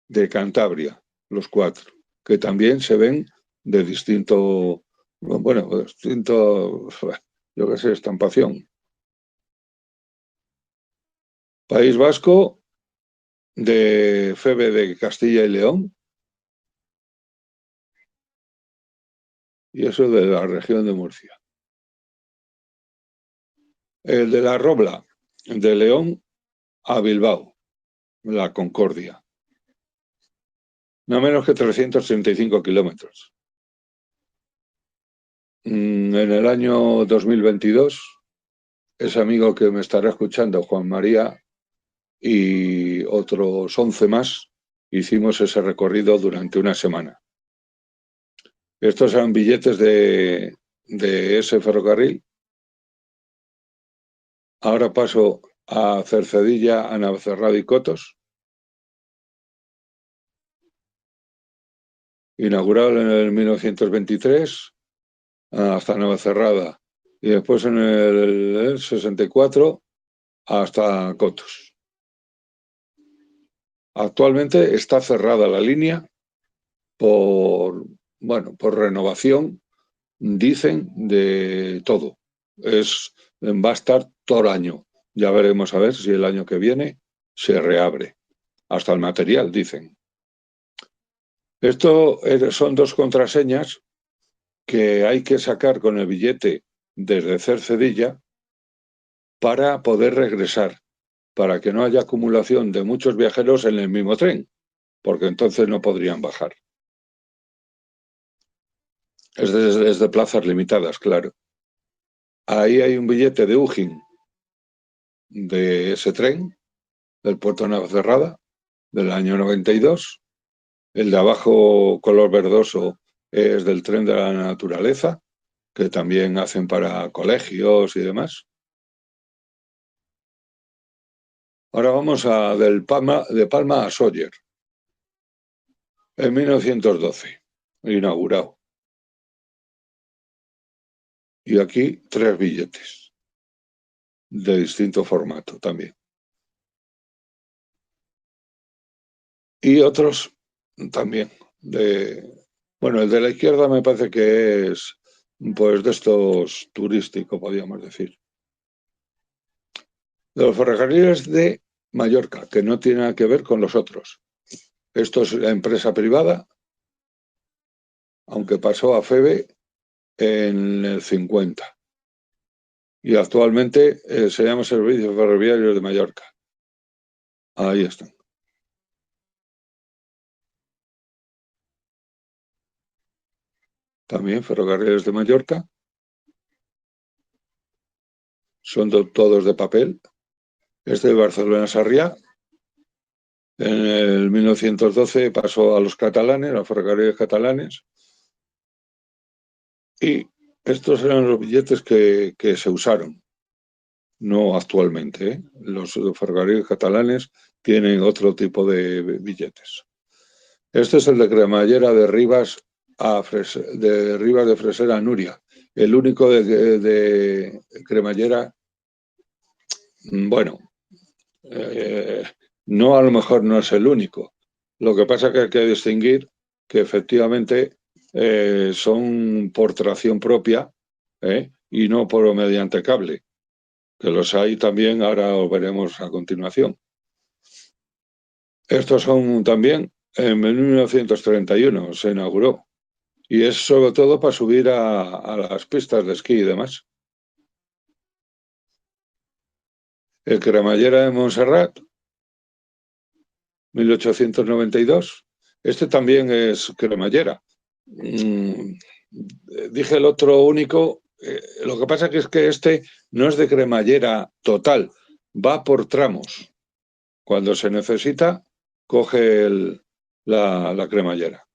De Cantabria, los 4, que también se ven de distinto, yo qué sé, estampación. País Vasco, de Feve de Castilla y León, y eso de la región de Murcia. El de la Robla, de León a Bilbao, la Concordia. No menos que 335 kilómetros. En el año 2022, ese amigo que me estará escuchando, Juan María, y otros 11 más, hicimos ese recorrido durante una semana. Estos eran billetes de ese ferrocarril. Ahora paso a Cercedilla, a Navacerrada y Cotos. Inaugurado en el 1923 hasta Navacerrada y después en el 64 hasta Cotos. Actualmente está cerrada la línea por renovación, dicen, de todo. Va a estar todo el año. Ya veremos a ver si el año que viene se reabre. Hasta el material, dicen. Esto son 2 contraseñas que hay que sacar con el billete desde Cercedilla para poder regresar, para que no haya acumulación de muchos viajeros en el mismo tren, porque entonces no podrían bajar. Es de plazas limitadas, claro. Ahí hay un billete de Ugin de ese tren, del puerto de Navacerrada, del año 92. El de abajo, color verdoso, es del tren de la naturaleza, que también hacen para colegios y demás. Ahora vamos de Palma a Sóller, en 1912, inaugurado. Y aquí 3 billetes, de distinto formato también. Y otros también. Bueno, el de la izquierda me parece que es pues de estos turísticos, podríamos decir. De los ferrocarriles de Mallorca, que no tiene nada que ver con los otros. Esto es la empresa privada, aunque pasó a Feve en el 50. Y actualmente se llama Servicios Ferroviarios de Mallorca. Ahí están. También Ferrocarriles de Mallorca. Son todos de papel. Este de Barcelona a Sarriá. En el 1912 pasó a los catalanes, a los ferrocarriles catalanes. Y estos eran los billetes que se usaron. No actualmente, ¿eh? Los ferrocarriles catalanes tienen otro tipo de billetes. Este es el de cremallera de Rivas de Fresera a Nuria. El único de cremallera, bueno, no, a lo mejor no es el único. Lo que pasa es que hay que distinguir que efectivamente son por tracción propia y no mediante cable, que los hay también, ahora lo veremos a continuación. Estos son también, en 1931 se inauguró, y es sobre todo para subir a las pistas de esquí y demás. El cremallera de Montserrat, 1892. Este también es cremallera. Dije el otro único. Lo que pasa es que este no es de cremallera total, va por tramos. Cuando se necesita, coge la cremallera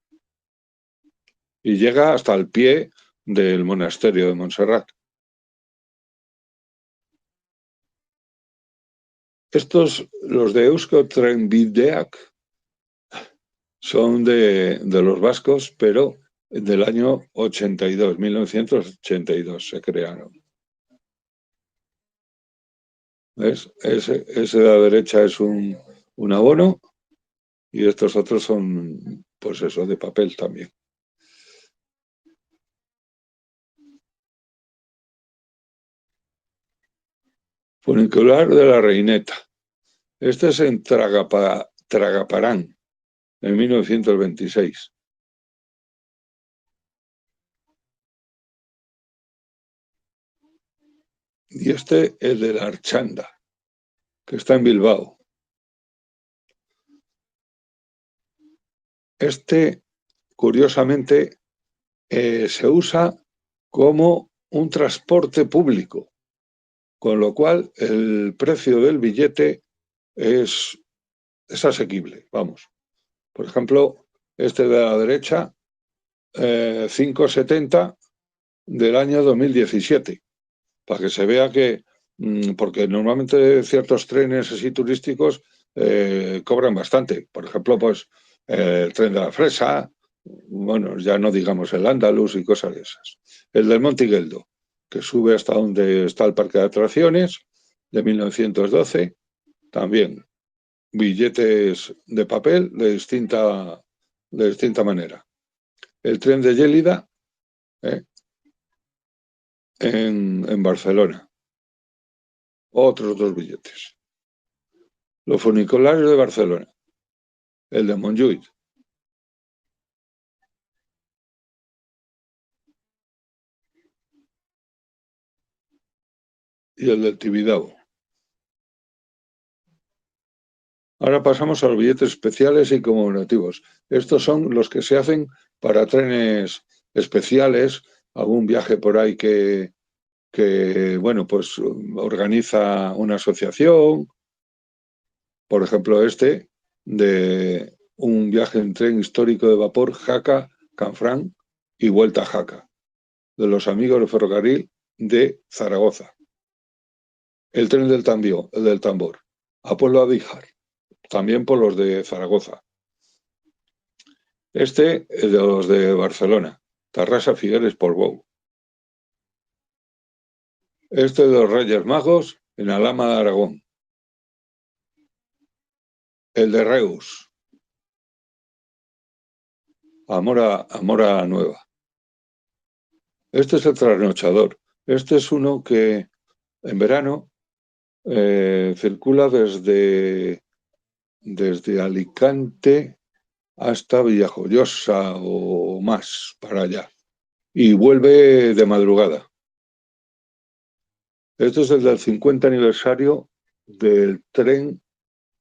y llega hasta el pie del monasterio de Montserrat. Estos, los de Euskotrenbideak, son de los vascos, pero del año 82, 1982 se crearon. ¿Ves? Ese de la derecha es un abono y estos otros son, pues eso, de papel también. Funicular de la Reineta. Este es en Tragaparán, en 1926. Y este es de la Archanda, que está en Bilbao. Este, curiosamente, se usa como un transporte público, con lo cual el precio del billete es asequible, vamos. Por ejemplo, este de la derecha, 5,70 del año 2017, para que se vea que, porque normalmente ciertos trenes así turísticos cobran bastante. Por ejemplo, pues el tren de la Fresa, bueno, ya no digamos el Andalus y cosas de esas. El del Montigueldo, que sube hasta donde está el parque de atracciones, de 1912, también billetes de papel de distinta manera. El tren de Gélida, en Barcelona. Otros 2 billetes. Los funicularios de Barcelona. El de Montjuïc. Y el del Tibidabo. Ahora pasamos a los billetes especiales y conmemorativos. Estos son los que se hacen para trenes especiales, algún viaje por ahí que bueno, pues organiza una asociación. Por ejemplo, este de un viaje en tren histórico de vapor Jaca-Canfranc y vuelta a Jaca, de los amigos del ferrocarril de Zaragoza. El tren del tambor, a Pueblo Adíjar, también por los de Zaragoza. Este es de los de Barcelona, Tarrasa Figueres Portbou. Este de los Reyes Magos en Alhama de Aragón. El de Reus, a Mora Nueva. Este es el trasnochador. Este es uno que en verano circula desde Alicante hasta Villajoyosa o más para allá y vuelve de madrugada. Este es el del 50 aniversario del tren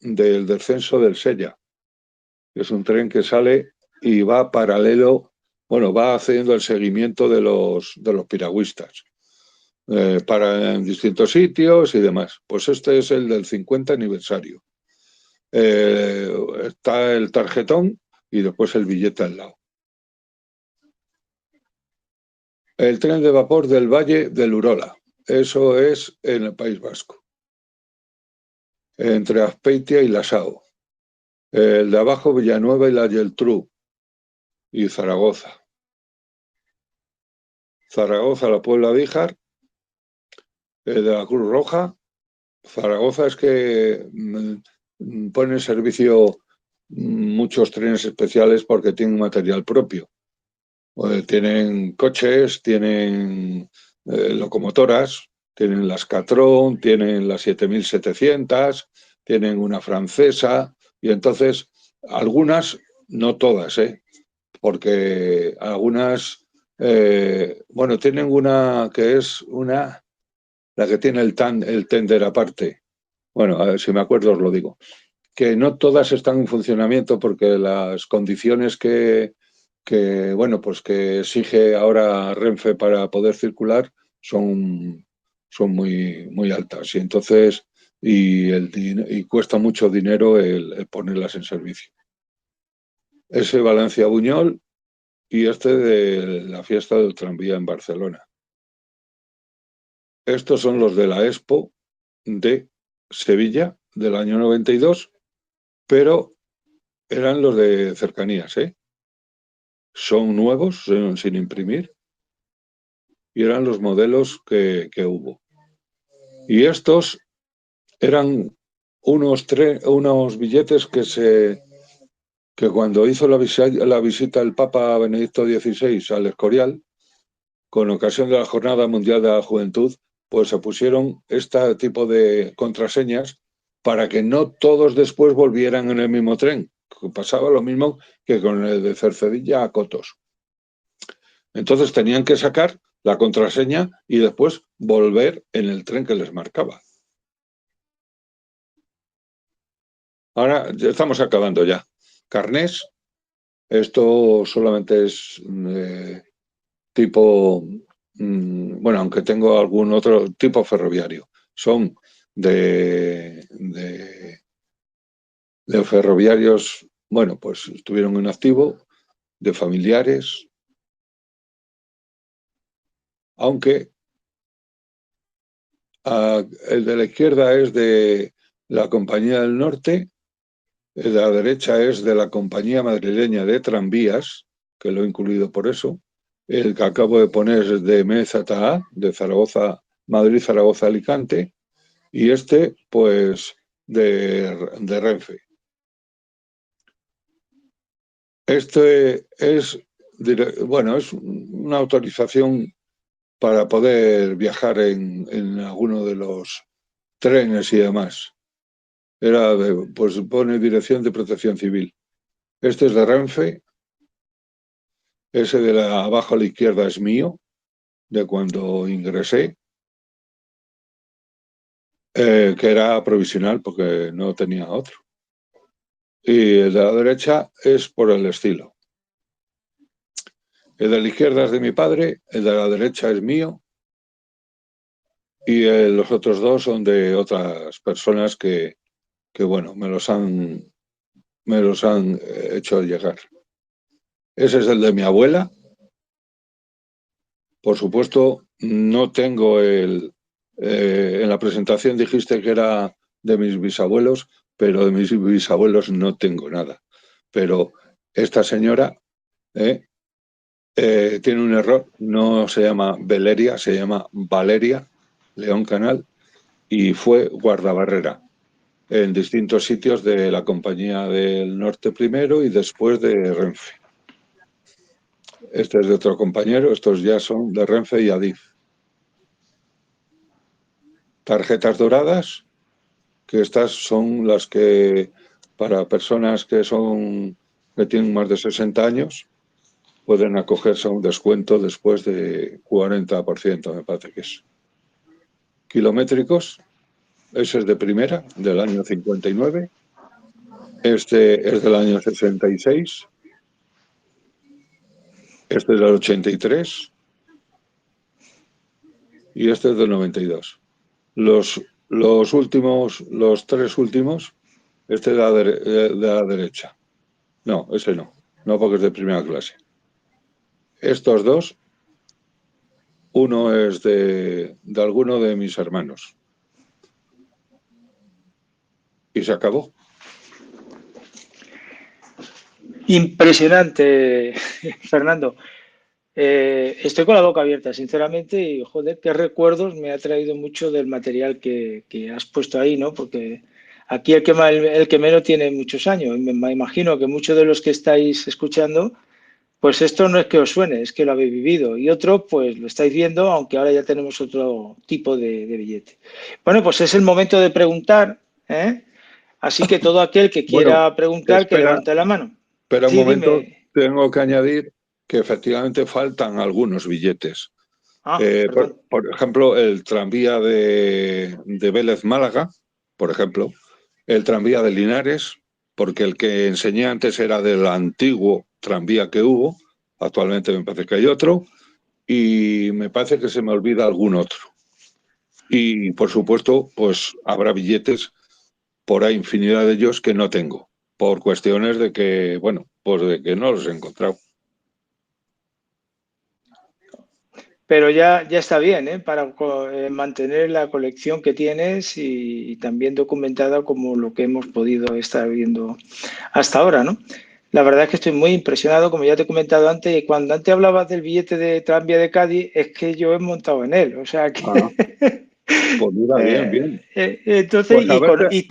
del descenso del Sella. Es un tren que sale y va paralelo, bueno, va haciendo el seguimiento de los piragüistas para en distintos sitios y demás. Pues este es el del 50 aniversario. Está el tarjetón y después el billete al lado. El tren de vapor del Valle del Urola. Eso es en el País Vasco. Entre Azpeitia y Lasao. El de abajo, Villanueva y la Geltrú. Y Zaragoza. Zaragoza, la Puebla de Híjar. De la Cruz Roja. Zaragoza es que pone en servicio muchos trenes especiales porque tienen material propio. Tienen coches, tienen locomotoras, tienen las Catrón, tienen las 7700, tienen una francesa, y entonces algunas, no todas, porque algunas, bueno, tienen una que es la que tiene el tender aparte. Bueno, a ver si me acuerdo os lo digo. que no todas están en funcionamiento porque las condiciones bueno, pues que exige ahora Renfe para poder circular son muy altas. Y entonces y cuesta mucho dinero el ponerlas en servicio. Ese Valencia-Buñol y este de la fiesta del tranvía en Barcelona. Estos son los de la Expo de Sevilla del año 92, pero eran los de cercanías, ¿eh? Son nuevos, sin imprimir, y eran los modelos que hubo. Y estos eran unos billetes que cuando hizo la visita el Papa Benedicto XVI al Escorial, con ocasión de la Jornada Mundial de la Juventud, pues se pusieron este tipo de contraseñas para que no todos después volvieran en el mismo tren. Pasaba lo mismo que con el de Cercedilla a Cotos. Entonces tenían que sacar la contraseña y después volver en el tren que les marcaba. Ahora ya estamos acabando ya. Carnés, esto solamente es tipo, bueno, aunque tengo algún otro tipo ferroviario. Son de ferroviarios, bueno, pues estuvieron en activo, de familiares, aunque el de la izquierda es de la Compañía del Norte, el de la derecha es de la Compañía Madrileña de Tranvías, que lo he incluido por eso. El que acabo de poner es de MZA, de Zaragoza, Madrid, Zaragoza, Alicante, y este, pues, de Renfe. Este es, bueno, es una autorización para poder viajar en alguno de los trenes y demás. Pues pone Dirección de Protección Civil. Este es de Renfe. Ese de abajo a la izquierda es mío, de cuando ingresé, que era provisional porque no tenía otro. Y el de la derecha es por el estilo. El de la izquierda es de mi padre, el de la derecha es mío y los otros dos son de otras personas que bueno, me los han hecho llegar. Ese es el de mi abuela. Por supuesto, no tengo en la presentación dijiste que era de mis bisabuelos, pero de mis bisabuelos no tengo nada. Pero esta señora tiene un error, no se llama Valeria, se llama Valeria León Canal y fue guardabarrera en distintos sitios de la Compañía del Norte primero y después de Renfe. Este es de otro compañero, estos ya son de Renfe y Adif. Tarjetas doradas, que estas son las que para personas que tienen más de 60 años pueden acogerse a un descuento después de 40%, me parece que es. Kilométricos, ese es de primera, del año 59. Este es del año 66. Este es del 83. Y este es del 92. Los tres últimos, este de la derecha. No, ese no. No, porque es de primera clase. Estos dos, uno es de alguno de mis hermanos. Y se acabó. Impresionante, Fernando. Estoy con la boca abierta, sinceramente, y joder, qué recuerdos me ha traído mucho del material que has puesto ahí, ¿no? Porque aquí el que menos tiene muchos años. Y me imagino que muchos de los que estáis escuchando, pues esto no es que os suene, es que lo habéis vivido. Y otro, pues lo estáis viendo, aunque ahora ya tenemos otro tipo de billete. Bueno, pues es el momento de preguntar, ¿eh? Así que todo aquel que Bueno, quiera preguntar, que espera levante la mano. un Sí, momento, dime. tengo que añadir que efectivamente faltan algunos billetes. Ah, perdón. Por ejemplo, el tranvía de Vélez Málaga, por ejemplo, el tranvía de Linares, porque el que enseñé antes era del antiguo tranvía que hubo, actualmente me parece que hay otro, y me parece que se me olvida algún otro. Y, por supuesto, pues habrá billetes por ahí, infinidad de ellos que no tengo, por cuestiones de que, bueno, pues de que no los he encontrado. Pero ya está bien, ¿eh? Para mantener la colección que tienes y también documentada como lo que hemos podido estar viendo hasta ahora, ¿no? La verdad es que estoy muy impresionado, como ya te he comentado antes, y cuando antes hablabas del billete de tranvía de Cádiz, es que yo he montado en él, o sea que... Ah, pues mira, bien, bien. entonces, Pues a ver,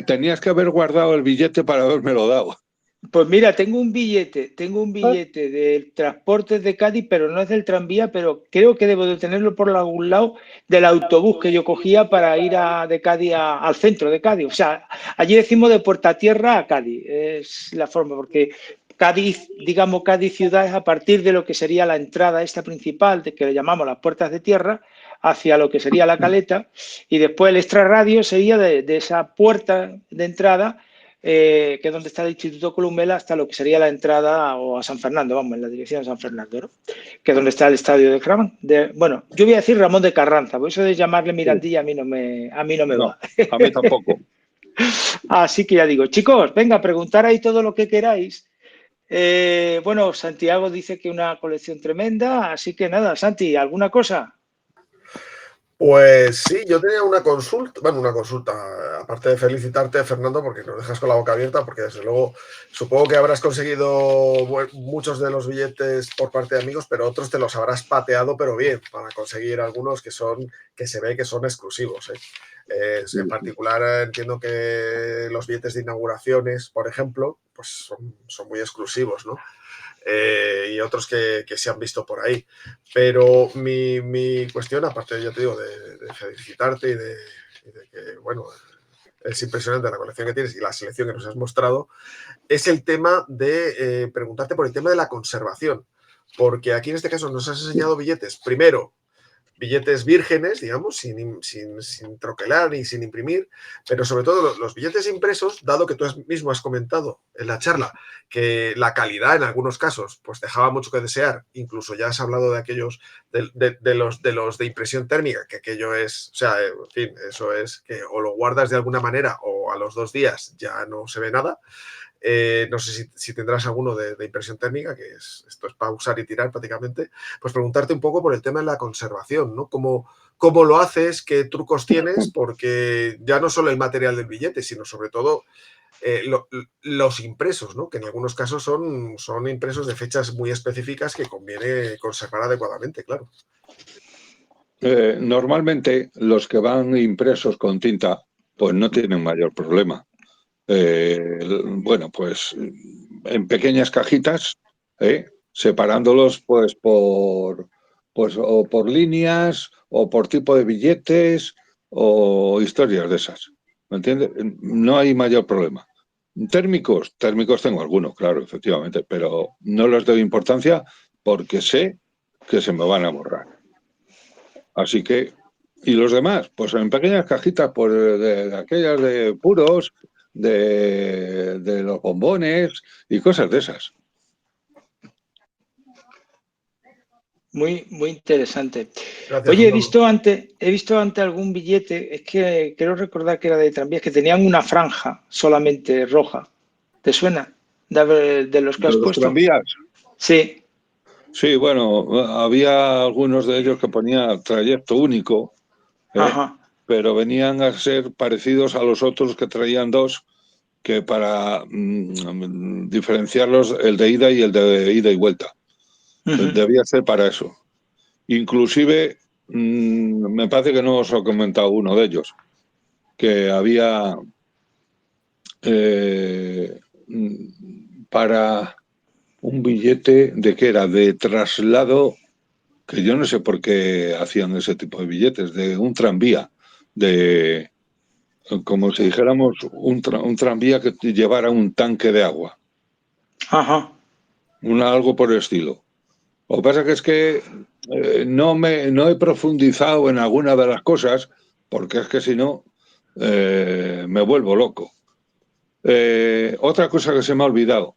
tenías que haber guardado el billete para habérmelo dado. Pues mira, tengo un billete del transporte de Cádiz, pero no es del tranvía, pero creo que debo de tenerlo por algún lado del autobús que yo cogía para ir de Cádiz al centro de Cádiz. O sea, allí decimos de Puerta Tierra a Cádiz, es la forma, porque Cádiz, digamos Cádiz ciudad es a partir de lo que sería la entrada esta principal, de que le llamamos las puertas de tierra, hacia lo que sería la caleta, y después el extrarradio sería de esa puerta de entrada que es donde está el Instituto Columbela, hasta lo que sería la entrada o a San Fernando, vamos, en la dirección de San Fernando, ¿no? Que es donde está el estadio de Ramón. Bueno, yo voy a decir Ramón de Carranza, por eso de llamarle Mirandilla a mí no me No, va. a mí tampoco. Así que ya digo, chicos, venga, preguntar ahí todo lo que queráis. Bueno, Santiago dice que una colección tremenda, así que nada, Santi, ¿alguna cosa? Pues sí, yo tenía una consulta, bueno, una consulta, aparte de felicitarte, Fernando, porque nos dejas con la boca abierta, porque desde luego supongo que habrás conseguido muchos de los billetes por parte de amigos, pero otros te los habrás pateado, pero bien, para conseguir algunos que se ve que son exclusivos, ¿eh? En particular entiendo que los billetes de inauguraciones, por ejemplo, pues son muy exclusivos, ¿no? Y otros que se han visto por ahí. Pero mi cuestión, aparte, ya te digo, de felicitarte y de que, bueno, es impresionante la colección que tienes y la selección que nos has mostrado, es el tema de preguntarte por el tema de la conservación. Porque aquí en este caso nos has enseñado billetes, primero, billetes vírgenes, digamos, sin troquelar ni sin imprimir, pero sobre todo los billetes impresos, dado que tú mismo has comentado en la charla que la calidad en algunos casos pues dejaba mucho que desear, incluso ya has hablado de aquellos, los de impresión térmica, que aquello es, o sea, en fin, eso es que o lo guardas de alguna manera o a los 2 días ya no se ve nada. No sé si tendrás alguno de impresión térmica, que esto es para usar y tirar prácticamente, pues preguntarte un poco por el tema de la conservación, ¿no? ¿Cómo lo haces? ¿Qué trucos tienes? Porque ya no solo el material del billete, sino sobre todo los impresos, ¿no? Que en algunos casos son impresos de fechas muy específicas que conviene conservar adecuadamente, claro. Normalmente los que van impresos con tinta, pues no tienen mayor problema. Bueno, pues en pequeñas cajitas, separándolos pues o por líneas o por tipo de billetes o historias de esas. ¿Me entiendes? No hay mayor problema. Térmicos tengo algunos, claro, efectivamente, pero no les doy importancia porque sé que se me van a borrar. Así que, y los demás, pues en pequeñas cajitas, pues de aquellas de puros, de los bombones y cosas de esas. Muy, muy interesante. Gracias, Oye, Fernando. he visto ante algún billete, es que quiero recordar que era de tranvías, que tenían una franja solamente roja. ¿Te suena? De los que ¿De has los puesto. tranvías? Sí. Sí, bueno, había algunos de ellos que ponía trayecto único, Ajá. pero venían a ser parecidos a los otros que traían dos, que para diferenciarlos, el de ida y el de ida y vuelta. Debía ser para eso. Inclusive, me parece que no os he comentado uno de ellos, que había para un billete de que era de traslado, que yo no sé por qué hacían ese tipo de billetes, de un tranvía, de como si dijéramos un tranvía que llevara un tanque de agua. Ajá. Algo por el estilo. Lo que pasa es que no he profundizado en alguna de las cosas, porque es que si no, me vuelvo loco. Otra cosa que se me ha olvidado.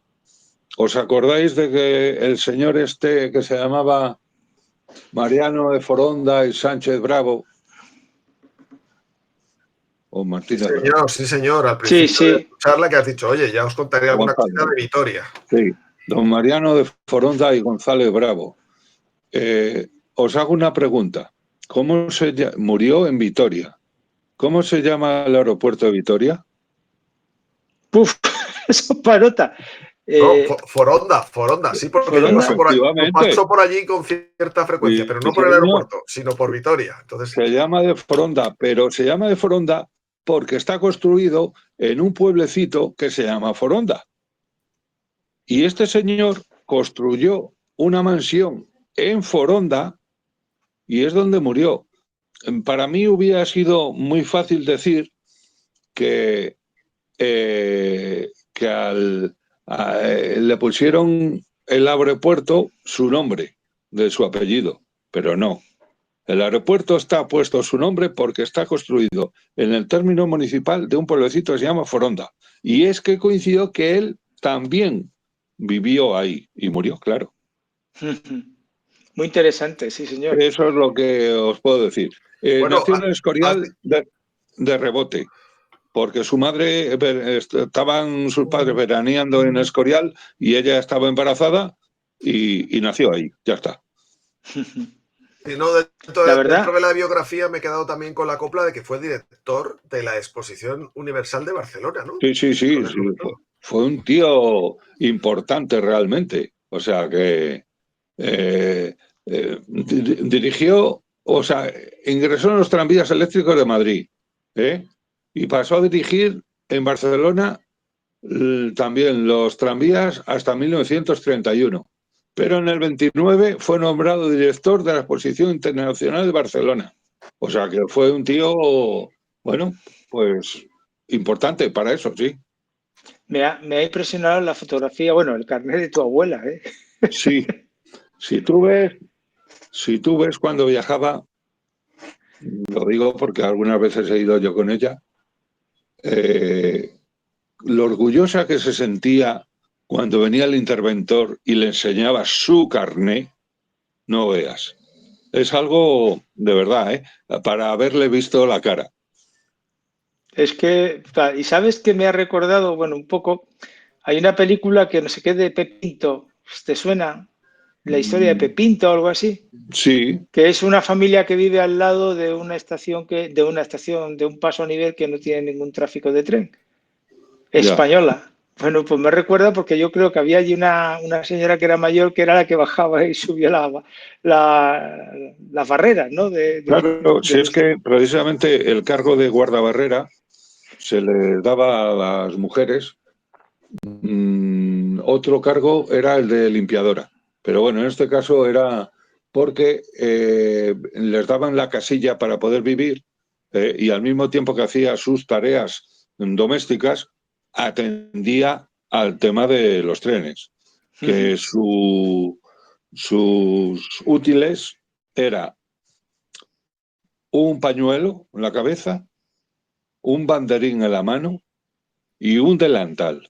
¿Os acordáis de que el señor este que se llamaba Mariano de Foronda y Sánchez Bravo? O Sí, Martínez Bravo. señor, sí, señor. Al Sí, principio de sí. la charla que has dicho, oye, ya os contaré alguna cosita de Vitoria. Sí, don Mariano de Foronda y González Bravo. Os hago una pregunta. Murió en Vitoria. ¿Cómo se llama el aeropuerto de Vitoria? Puf, eso parota. No, Foronda, sí, porque yo Foronda. Efectivamente. paso por allí con cierta frecuencia, pero no Sí, por el señor. aeropuerto, sino por Vitoria. Entonces, Se llama de Foronda, pero se llama de Foronda porque está construido en un pueblecito que se llama Foronda. Y este señor construyó una mansión en Foronda y es donde murió. Para mí hubiera sido muy fácil decir que, le pusieron el aeropuerto su nombre de su apellido, pero no. El aeropuerto está puesto su nombre porque está construido en el término municipal de un pueblecito que se llama Foronda. Y es que coincidió que él también vivió ahí y murió, claro. Muy interesante, sí, señor. Eso es lo que os puedo decir. bueno, Nació en el Escorial de rebote, porque su madre, estaban sus padres veraneando en Escorial y ella estaba embarazada y nació ahí, ya está. y no, La dentro verdad, de la biografía me he quedado también con la copla de que fue director de la Exposición Universal de Barcelona, ¿no? Sí, Con eso de todo. fue un tío importante realmente. O sea que dirigió, o sea, ingresó en los tranvías eléctricos de Madrid, ¿eh? Y pasó a dirigir en Barcelona también los tranvías hasta 1931. Pero en el 29 fue nombrado director de la Exposición Internacional de Barcelona. O sea que fue un tío, bueno, pues importante para eso, sí. me ha impresionado la fotografía, bueno, el carnet de tu abuela, ¿eh? Sí, si tú ves, si tú ves cuando viajaba, lo digo porque algunas veces he ido yo con ella, lo orgullosa que se sentía cuando venía el interventor y le enseñaba su carné, no veas. Es algo de verdad, ¿eh? Para haberle visto la cara. Es que, y sabes que me ha recordado, bueno, un poco, hay una película que no sé qué de Pepito, ¿te suena? La historia de Pepinto o algo así, Sí, que es una familia que vive al lado de una estación de un paso a nivel que no tiene ningún tráfico de tren, ya. española. Bueno, pues me recuerda porque yo creo que había allí una señora que era mayor que era la que bajaba y subía las barreras, ¿no? Claro, De si es los... que precisamente el cargo de guardabarrera se le daba a las mujeres. Otro cargo era el de limpiadora. Pero bueno, en este caso era porque les daban la casilla para poder vivir y al mismo tiempo que hacía sus tareas domésticas, atendía al tema de los trenes, que sus útiles era un pañuelo en la cabeza, un banderín en la mano y un delantal.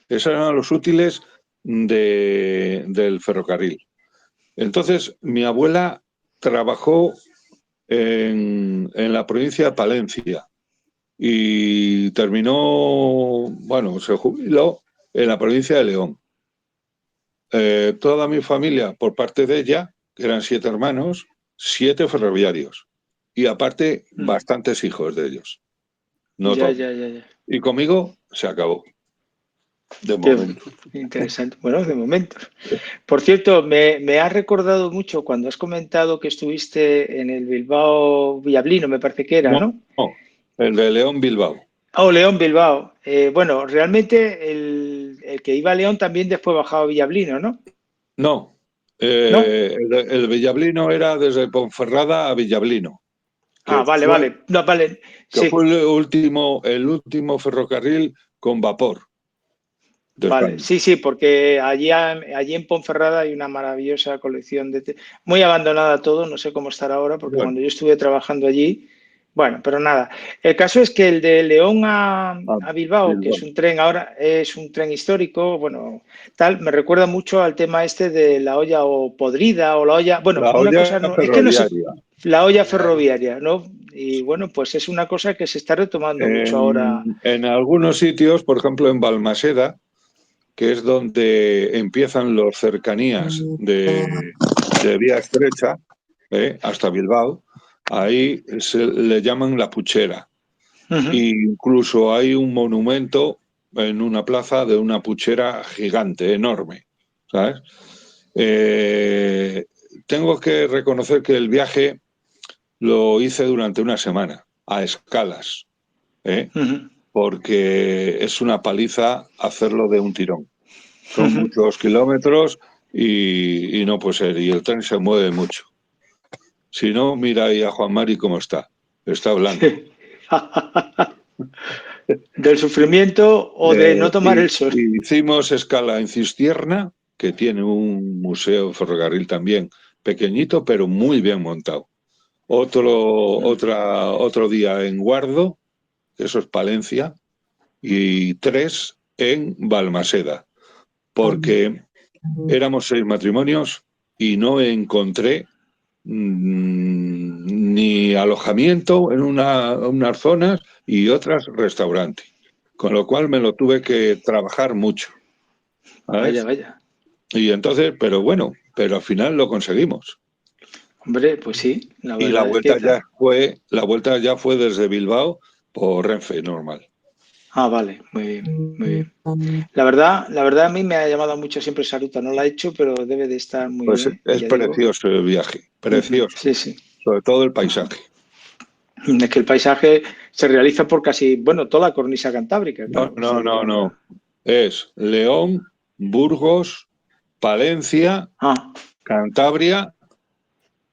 Esos eran los útiles del ferrocarril. Entonces, mi abuela trabajó en la provincia de Palencia y terminó, bueno, se jubiló en la provincia de León. Toda mi familia, por parte de ella, que eran 7 hermanos, 7 ferroviarios. Y aparte, bastantes hijos de ellos. No Ya, todos. ya, ya, ya. Y conmigo se acabó. De Qué momento. interesante. Bueno, de momento. Por cierto, me ha recordado mucho cuando has comentado que estuviste en el Bilbao Villablino, me parece que era, No, ¿no? no, el de León Bilbao. Oh, León Bilbao. Bueno, realmente el que iba a León también después bajaba a Villablino, ¿no? No, ¿No? el Villablino era desde Ponferrada a Villablino, Ah, que vale, fue, vale. No, vale. que fue Sí, el último ferrocarril con vapor de vale. España. Sí, sí, porque allí en Ponferrada hay una maravillosa colección muy abandonada todo, no sé cómo estará ahora, porque Bueno, cuando yo estuve trabajando allí Bueno, pero nada. El caso es que el de León Ah, a Bilbao, que Bilbao. es un tren ahora, es un tren histórico, bueno, tal, me recuerda mucho al tema este de la olla o podrida o la olla, bueno, La una cosa, olla no, es que no sé, ferroviaria. la olla ferroviaria, ¿no? Y bueno, pues es una cosa que se está retomando mucho ahora. En algunos sitios, por ejemplo en Balmaseda, que es donde empiezan los cercanías de vía estrecha, hasta Bilbao, ahí se le llaman la puchera. Ujú. E incluso hay un monumento en una plaza de una puchera gigante, enorme, ¿sabes? Tengo que reconocer que el viaje lo hice durante una semana, a escalas, ¿eh? Ujú. Porque es una paliza hacerlo de un tirón. Son Ujú. muchos kilómetros y no puede ser, y el tren se mueve mucho. Si no, mira ahí a Juan Mari cómo está. Está blanco. Del sufrimiento o de no tomar el sol. Hicimos escala en Cistierna, que tiene un museo ferrocarril también pequeñito, pero muy bien montado. Otro día en Guardo, eso es Palencia, y 3 en Balmaseda, porque éramos 6 matrimonios y no encontré ni alojamiento en unas zonas y otras restaurante. Con lo cual me lo tuve que trabajar mucho, Vaya, ¿sabes? vaya. Y entonces, pero bueno, pero al final lo conseguimos. Hombre, pues sí, la Y la verdad es que... vuelta ya fue desde Bilbao por Renfe normal. Ah, vale, muy bien, muy bien. La verdad a mí me ha llamado mucho siempre esa ruta, no la he hecho, pero debe de estar muy Pues bien, es ya digo. precioso el viaje, Ujú. precioso, Sí, sí. sobre todo el paisaje. Es que el paisaje se realiza por casi, bueno, toda la cornisa cantábrica, No, claro, no, no, sería no. una... Es León, Burgos, Palencia, Ah, Cantabria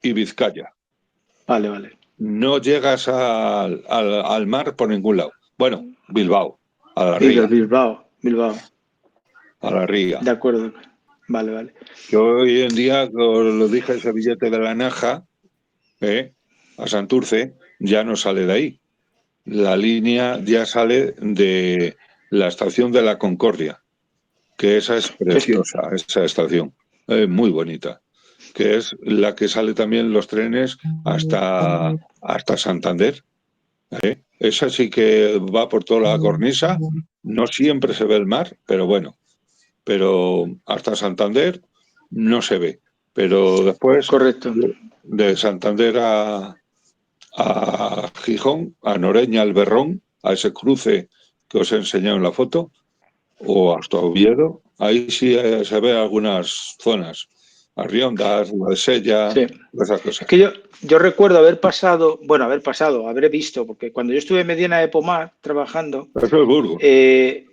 y Vizcaya. vale, vale. No llegas al mar por ningún lado. Bueno, Bilbao, a la Y de ría, Bilbao, Bilbao, a la ría. de acuerdo. Vale, vale. Que hoy en día, lo dije, ese billete de la Naja, a Santurce, ya no sale de ahí. La línea ya sale de la estación de la Concordia, que esa es Es que, preciosa, esa estación, muy bonita, que es la que sale también los trenes hasta Santander. Esa sí que va por toda la cornisa, no siempre se ve el mar, pero bueno, pero hasta Santander no se ve. Pero después correcto. de Santander a Gijón, a Noreña, al Berrón, a ese cruce que os he enseñado en la foto, o hasta Oviedo, ahí sí se ve algunas zonas, Arriondas, la de Sella, Sí. esas Es cosas. que yo recuerdo haber pasado, bueno, haber visto, porque cuando yo estuve en Medina de Pomar trabajando, Eso es Burgos. eh,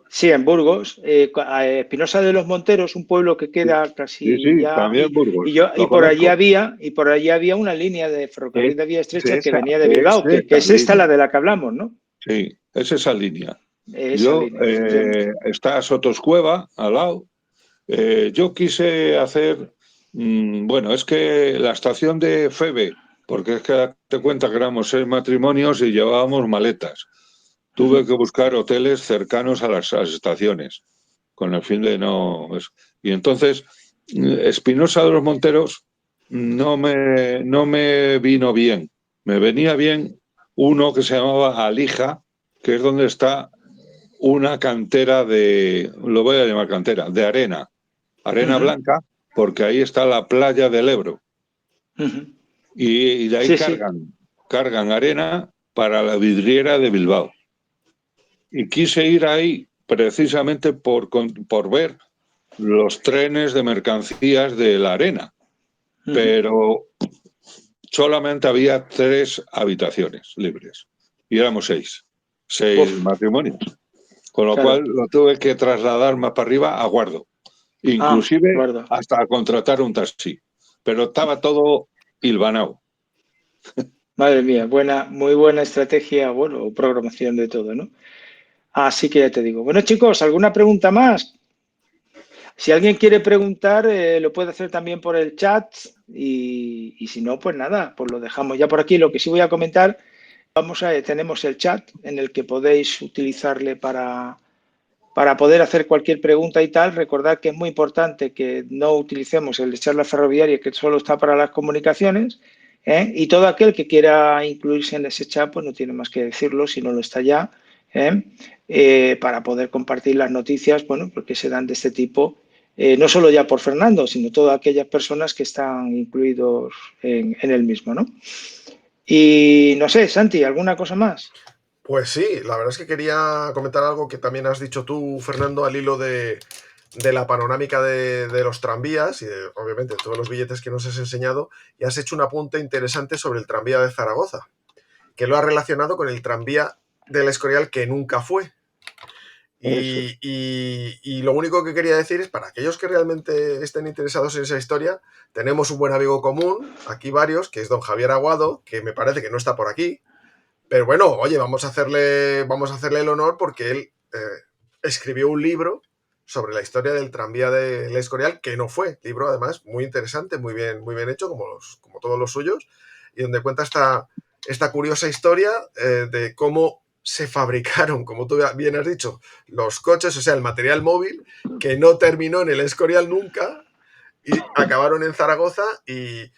sí, en Burgos, a Espinosa de los Monteros, un pueblo que queda Sí, casi sí, ya, también Burgos, y lo conozco. por allí había una línea de ferrocarril de vía estrecha que venía de Es Bilbao, que esa es esta la línea. de la que hablamos, ¿no? Sí, es esa línea. Esa Yo, línea, efectivamente. está Sotoscueva al lado. Yo quise hacer, bueno, es que la estación de Febe, porque es que date cuenta que éramos 6 matrimonios y llevábamos maletas. Tuve que buscar hoteles cercanos a las estaciones, con el fin de no... Y entonces, Espinosa de los Monteros no me vino bien. Me venía bien uno que se llamaba Alija, que es donde está una cantera lo voy a llamar cantera, de arena Ujú, blanca, porque ahí está la playa del Ebro. ujú. Y de ahí Sí, sí. cargan arena para la vidriera de Bilbao. Y quise ir ahí precisamente por ver los trenes de mercancías de la arena, Ujú. pero solamente había 3 habitaciones libres y éramos 6 Uf, matrimonios, con lo claro. cual lo tuve que trasladar más para arriba a Guardo, Ah, inclusive guarda. hasta contratar un taxi, pero estaba todo hilvanado. Madre mía, muy buena estrategia, bueno, o programación de todo, ¿no? Así que ya te digo. Bueno, chicos, ¿alguna pregunta más? Si alguien quiere preguntar, lo puede hacer también por el chat y si no, pues nada, pues lo dejamos ya por aquí. Lo que sí voy a comentar tenemos el chat en el que podéis utilizarle para poder hacer cualquier pregunta y tal. Recordad que es muy importante que no utilicemos el de charla ferroviaria, que solo está para las comunicaciones, y todo aquel que quiera incluirse en ese chat, pues no tiene más que decirlo si no lo está ya, para poder compartir las noticias, bueno, porque se dan de este tipo, no solo ya por Fernando, sino todas aquellas personas que están incluidos en el mismo, ¿no? Y no sé, Santi, ¿alguna cosa más? Pues sí, la verdad es que quería comentar algo que también has dicho tú, Fernando, al hilo de la panorámica de los tranvías y obviamente todos los billetes que nos has enseñado, y has hecho un apunte interesante sobre el tranvía de Zaragoza, que lo has relacionado con el tranvía del Escorial que nunca fue. Eso. Y lo único que quería decir es, para aquellos que realmente estén interesados en esa historia, tenemos un buen amigo común, aquí varios, que es don Javier Aguado, que me parece que no está por aquí, pero bueno, oye, vamos a hacerle el honor porque él escribió un libro sobre la historia del tranvía del Escorial, que no fue. Libro, además, muy interesante, muy bien hecho, como todos los suyos, y donde cuenta esta curiosa historia de cómo se fabricaron, como tú bien has dicho, los coches, o sea, el material móvil, que no terminó en el Escorial nunca, y acabaron en Zaragoza, y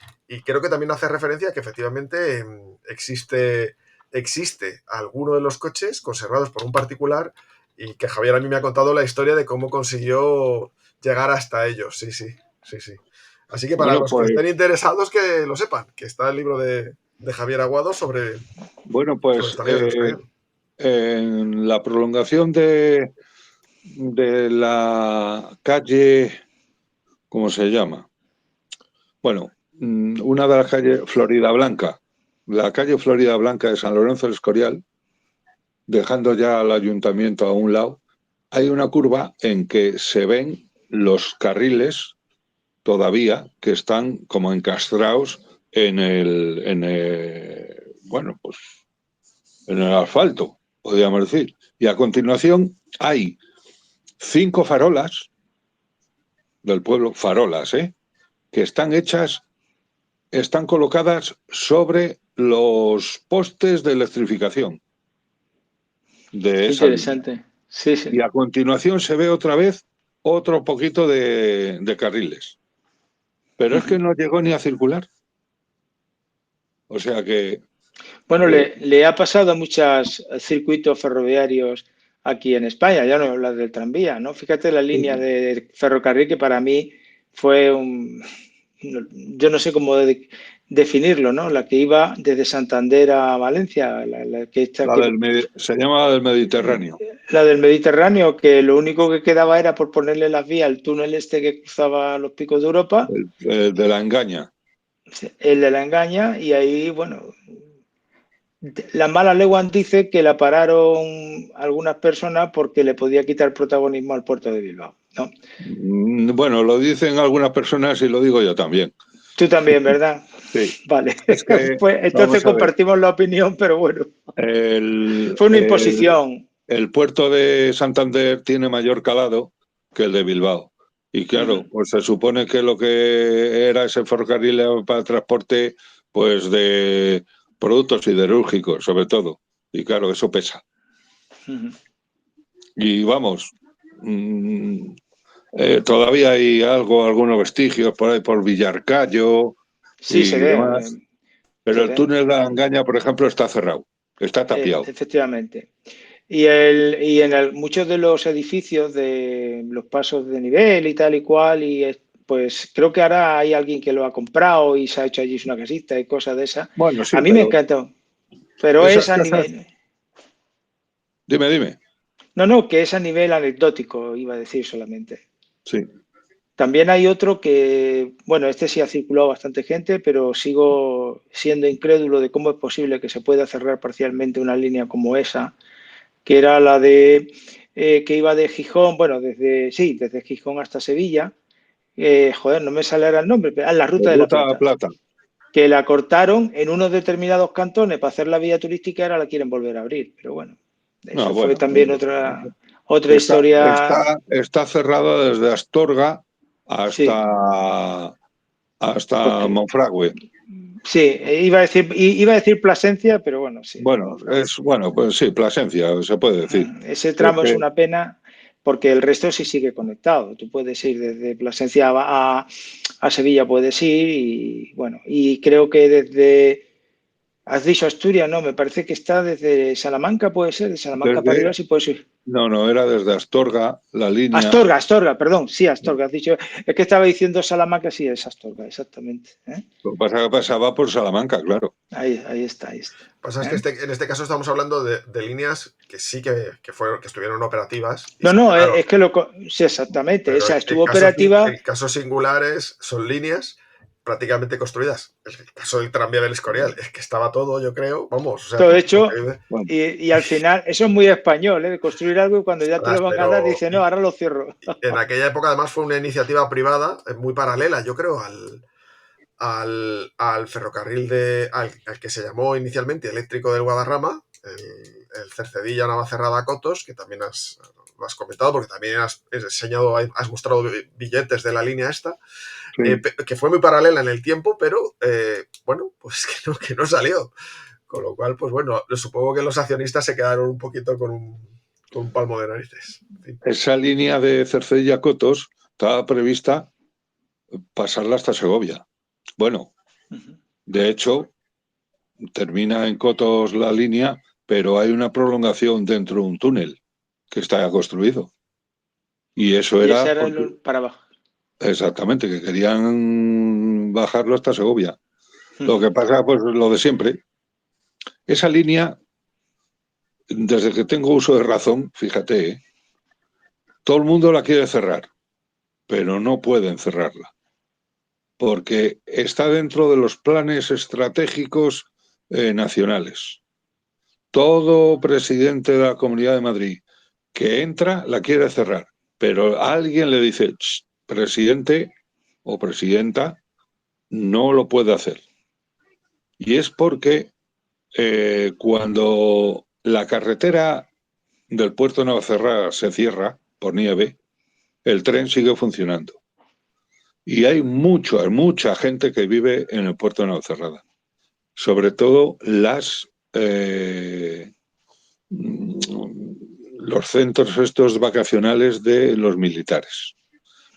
creo que también hace referencia a que efectivamente existe alguno de los coches conservados por un particular, y que Javier a mí me ha contado la historia de cómo consiguió llegar hasta ellos. Sí, sí, sí, sí. Así que para Bueno, los que pues, estén interesados, que lo sepan, que está el libro de Javier Aguado sobre bueno, el también del Escorial. en la prolongación de la calle, ¿cómo se llama? Bueno, una de las calles Florida Blanca, la calle Florida Blanca de San Lorenzo del Escorial, dejando ya al ayuntamiento a un lado, hay una curva en que se ven los carriles todavía que están como encastrados bueno, pues en el asfalto, podríamos decir. Y a continuación hay 5 farolas del pueblo, farolas, que están colocadas sobre los postes de electrificación de Qué esa línea. interesante. Sí, sí. Y a continuación se ve otra vez otro poquito de carriles. Pero es que no llegó ni a circular. O sea que, Bueno, eh, le ha pasado a muchos circuitos ferroviarios aquí en España, ya no hablar del tranvía, ¿no? Fíjate la línea de ferrocarril que para mí fue yo no sé cómo definirlo, ¿no? La que iba desde Santander a Valencia, se llama del Mediterráneo, la del Mediterráneo, que lo único que quedaba era por ponerle las vías al túnel este que cruzaba los picos de Europa, el de la Engaña. el de la Engaña, y ahí, bueno, la mala lengua dice que la pararon algunas personas porque le podía quitar protagonismo al puerto de Bilbao, ¿no? Bueno, lo dicen algunas personas y lo digo yo también. Tú también, ¿verdad? Sí, Vale. es que, Pues entonces vamos a ver, compartimos la opinión, pero bueno, el, fue una el, imposición. el puerto de Santander tiene mayor calado que el de Bilbao. Y claro, pues se supone que lo que era ese ferrocarril era para transporte, pues de productos siderúrgicos, sobre todo. Y claro, eso pesa. Y vamos, mmm, todavía hay algunos vestigios por ahí por Villarcayo Sí, y demás, pero se el ven, túnel de la Engaña, por ejemplo, está cerrado, está tapiado. efectivamente. Y en muchos de los edificios de los pasos de nivel y tal y cual, pues creo que ahora hay alguien que lo ha comprado y se ha hecho allí una casita y cosas de esas. Bueno, A sí, mí me pero encantó, pero esas es a casas, nivel, dime, no, que es a nivel anecdótico, iba a decir solamente. sí. También hay otro que, bueno, este sí ha circulado bastante gente, pero sigo siendo incrédulo de cómo es posible que se pueda cerrar parcialmente una línea como esa, que era la de que iba de Gijón, bueno, desde Gijón hasta Sevilla. Joder, no me sale ahora el nombre, pero la De Ruta de la Ruta a Plata, Plata. que la cortaron en unos determinados cantones para hacer la vía turística y ahora la quieren volver a abrir. Pero bueno, No, eso fue bueno, también otra historia. está cerrada desde Astorga Sí, hasta porque Monfragüe. Sí, iba a decir Plasencia, pero bueno, sí. Bueno, pues sí, Plasencia, se puede decir. Ese tramo es Porque, una pena porque el resto sí sigue conectado. Tú puedes ir desde Plasencia a Sevilla, puedes ir y bueno, y creo que has dicho Asturias, no, me parece que está desde Salamanca, puede ser, de Salamanca para arriba sí puedes ir. no, era desde Astorga, la línea. Astorga, perdón, sí, Astorga, has dicho, es que estaba diciendo Salamanca, sí, es Astorga, exactamente. Lo que pasa es que pasaba por Salamanca, claro. Ahí está. Pasa es que en este caso estamos hablando de líneas que sí que estuvieron operativas y No, se no, quedaron. es que sí, exactamente, Pero esa estuvo operativa. el caso singulares son líneas prácticamente construidas. El caso del tranvía del Escorial es que estaba todo, yo creo, vamos, o sea, Todo todo, hecho, Bueno, y al final, eso es muy español, ¿eh? De construir algo y cuando ya te lo van a dar, pero dice, no, ahora lo cierro. en aquella época además fue una iniciativa privada muy paralela, yo creo, al ferrocarril al que se llamó inicialmente Eléctrico del Guadarrama, el Cercedilla Navacerrada-Cotos, que también lo has comentado, porque también has enseñado, has mostrado billetes de la línea esta, sí. que fue muy paralela en el tiempo, pero bueno, pues que no salió. Con lo cual, pues bueno, supongo que los accionistas se quedaron un poquito con un palmo de narices. En fin. Esa línea de Cercedilla-Cotos estaba prevista pasarla hasta Segovia. Bueno, de hecho, termina en Cotos la línea, pero hay una prolongación dentro de un túnel que está construido. Y eso Y era ese era porque, para abajo. exactamente, que querían bajarlo hasta Segovia. Lo que pasa, pues lo de siempre. Esa línea, desde que tengo uso de razón, fíjate, todo el mundo la quiere cerrar, pero no pueden cerrarla, porque está dentro de los planes estratégicos nacionales. Todo presidente de la Comunidad de Madrid que entra la quiere cerrar, pero alguien le dice, presidente o presidenta, no lo puede hacer. Y es porque cuando la carretera del puerto de Navacerrada se cierra por nieve, el tren sigue funcionando. Y hay mucha gente que vive en el puerto de Navacerrada. Sobre todo los centros estos vacacionales de los militares.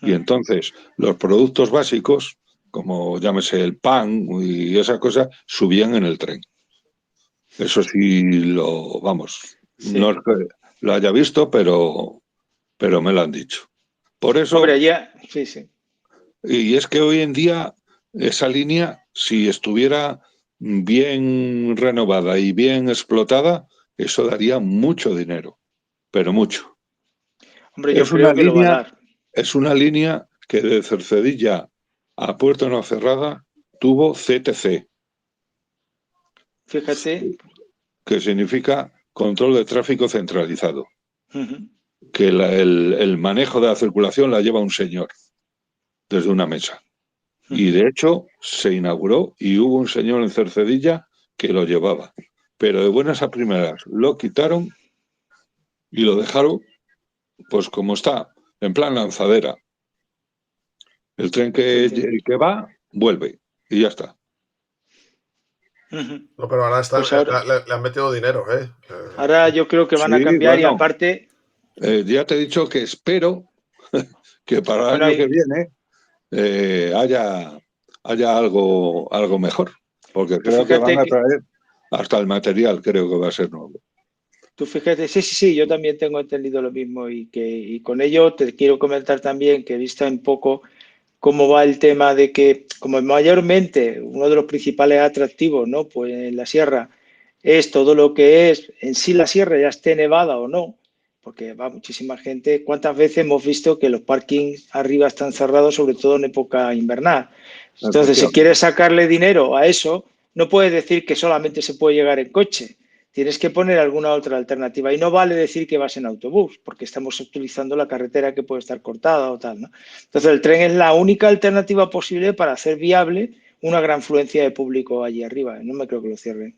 Y entonces los productos básicos, como llámese el pan y esas cosas, subían en el tren. Eso sí, Sí. no es que lo haya visto, pero me lo han dicho. Por eso, Hombre, ya, sí. y es que hoy en día esa línea, si estuviera bien renovada y bien explotada, eso daría mucho dinero, pero mucho. Hombre, yo creo que lo va a dar. Es una línea que de Cercedilla a Puerto Navacerrada tuvo CTC, Fíjate. que significa control de tráfico centralizado, que el manejo de la circulación la lleva un señor desde una mesa. Y de hecho se inauguró y hubo un señor en Cercedilla que lo llevaba. Pero de buenas a primeras lo quitaron y lo dejaron pues como está, en plan lanzadera. El tren que va, vuelve y ya está. No, pero ahora Pues ahora, le han metido dinero, ¿eh? ahora yo creo que van a Sí, cambiar y bueno, aparte, ya te he dicho que espero que para el bueno, año que viene haya algo mejor, porque tú creo que van fíjate a que, traer hasta el material, creo que va a ser nuevo. sí, yo también tengo entendido lo mismo y con ello te quiero comentar también que he visto un poco cómo va el tema de que, como mayormente uno de los principales atractivos, ¿no? Pues en la sierra es todo lo que es en sí la sierra, ya esté nevada o no, porque va muchísima gente. ¿Cuántas veces hemos visto que los parkings arriba están cerrados, sobre todo en época invernal? Entonces, si Efectivamente. quieres sacarle dinero a eso, no puedes decir que solamente se puede llegar en coche. Tienes que poner alguna otra alternativa. Y no vale decir que vas en autobús, porque estamos utilizando la carretera que puede estar cortada o tal, ¿no? Entonces, el tren es la única alternativa posible para hacer viable una gran fluencia de público allí arriba. No me creo que lo cierren.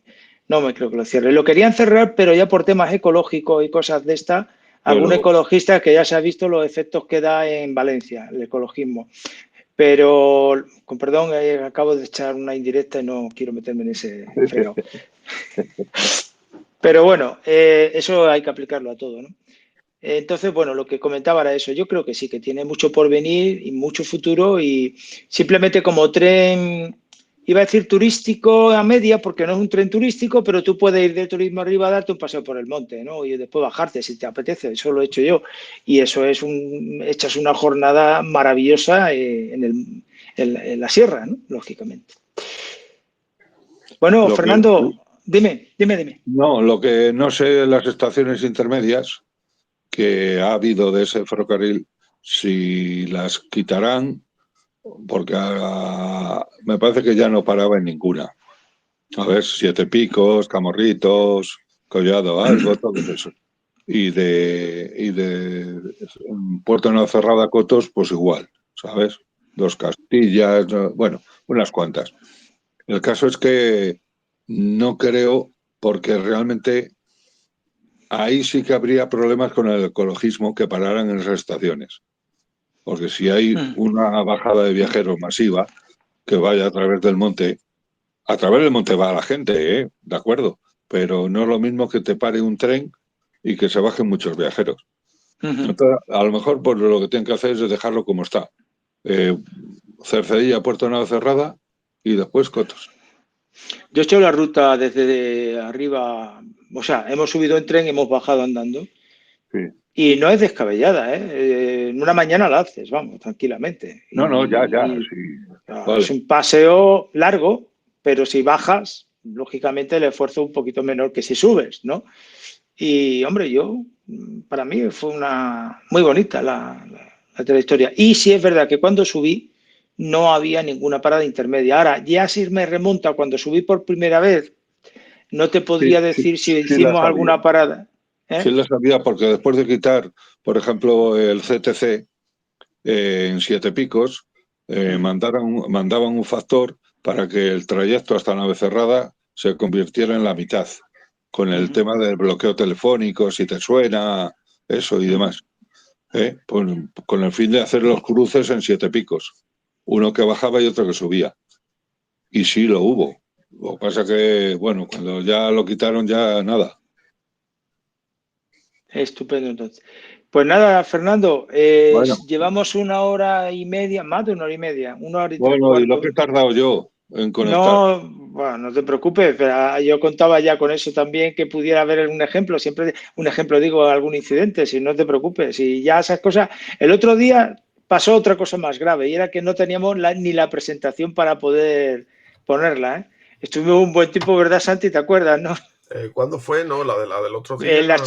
No me creo que lo cierren. Lo querían cerrar, pero ya por temas ecológicos y cosas de esta, algún Pero ecologista que ya se ha visto los efectos que da en Valencia, el ecologismo. Pero, con perdón, acabo de echar una indirecta y no quiero meterme en ese fregado. Pero bueno, eso hay que aplicarlo a todo, ¿no? Entonces, bueno, lo que comentaba era eso. Yo creo que sí, que tiene mucho por venir y mucho futuro y simplemente como tren, iba a decir turístico a media, porque no es un tren turístico, pero tú puedes ir de turismo arriba a darte un paseo por el monte, ¿no? Y después bajarte si te apetece. Eso lo he hecho yo. Y eso es echas una jornada maravillosa en la sierra, ¿no? Lógicamente. Bueno, Lo que, Fernando, dime. no, lo que no sé de las estaciones intermedias que ha habido de ese ferrocarril, si las quitarán, porque me parece que ya no paraba en ninguna. A ver, Siete Picos, Camorritos, Collado Alto, todo eso. Y de Puerto Navacerrada Cotos, pues igual, ¿sabes? Dos Castillas, bueno, unas cuantas. El caso es que no creo, porque realmente ahí sí que habría problemas con el ecologismo que pararan en esas estaciones. Porque si hay una bajada de viajeros masiva que vaya a través del monte va la gente, ¿eh? De acuerdo, pero no es lo mismo que te pare un tren y que se bajen muchos viajeros. Entonces, a lo mejor pues, lo que tienen que hacer es dejarlo como está. Cercedilla, Puerto Navacerrada y después Cotos. Yo he hecho la ruta desde arriba, o sea, hemos subido en tren, hemos bajado andando Sí. y no es descabellada, ¿eh? En una mañana la haces, vamos, tranquilamente. No, ya, Y sí. es Vale. un paseo largo, pero si bajas, lógicamente el esfuerzo es un poquito menor que si subes, ¿no? Y, hombre, para mí fue una muy bonita la trayectoria. Y sí es verdad que cuando subí no había ninguna parada intermedia. Ahora, ya si me remonta cuando subí por primera vez, no te Sí, podría sí, decir si sí la hicimos sabía. alguna parada. Sí ¿Eh? la sabía porque después de quitar, por ejemplo, el CTC en Siete Picos, mandaban un factor para que el trayecto hasta Navacerrada se convirtiera en la mitad, con el tema del bloqueo telefónico, si te suena, eso y demás. Pues, con el fin de hacer los cruces en Siete Picos, uno que bajaba y otro que subía. Y sí lo hubo. Lo que pasa que, bueno, cuando ya lo quitaron, ya nada. Estupendo, entonces. Pues nada, Fernando, Bueno, llevamos 1 hora y media, más de 1 hora y media, 1 hora y 3 bueno, y lo que cuartos. he tardado yo en conectar. No, bueno, no te preocupes, pero yo contaba ya con eso también, que pudiera haber un ejemplo, siempre un ejemplo digo, algún incidente, si no te preocupes, y ya esas cosas. El otro día pasó otra cosa más grave y era que no teníamos ni la presentación para poder ponerla, ¿eh? Estuvimos un buen tiempo, ¿verdad, Santi? ¿Te acuerdas, no? ¿Cuándo fue? No, la del otro día. En la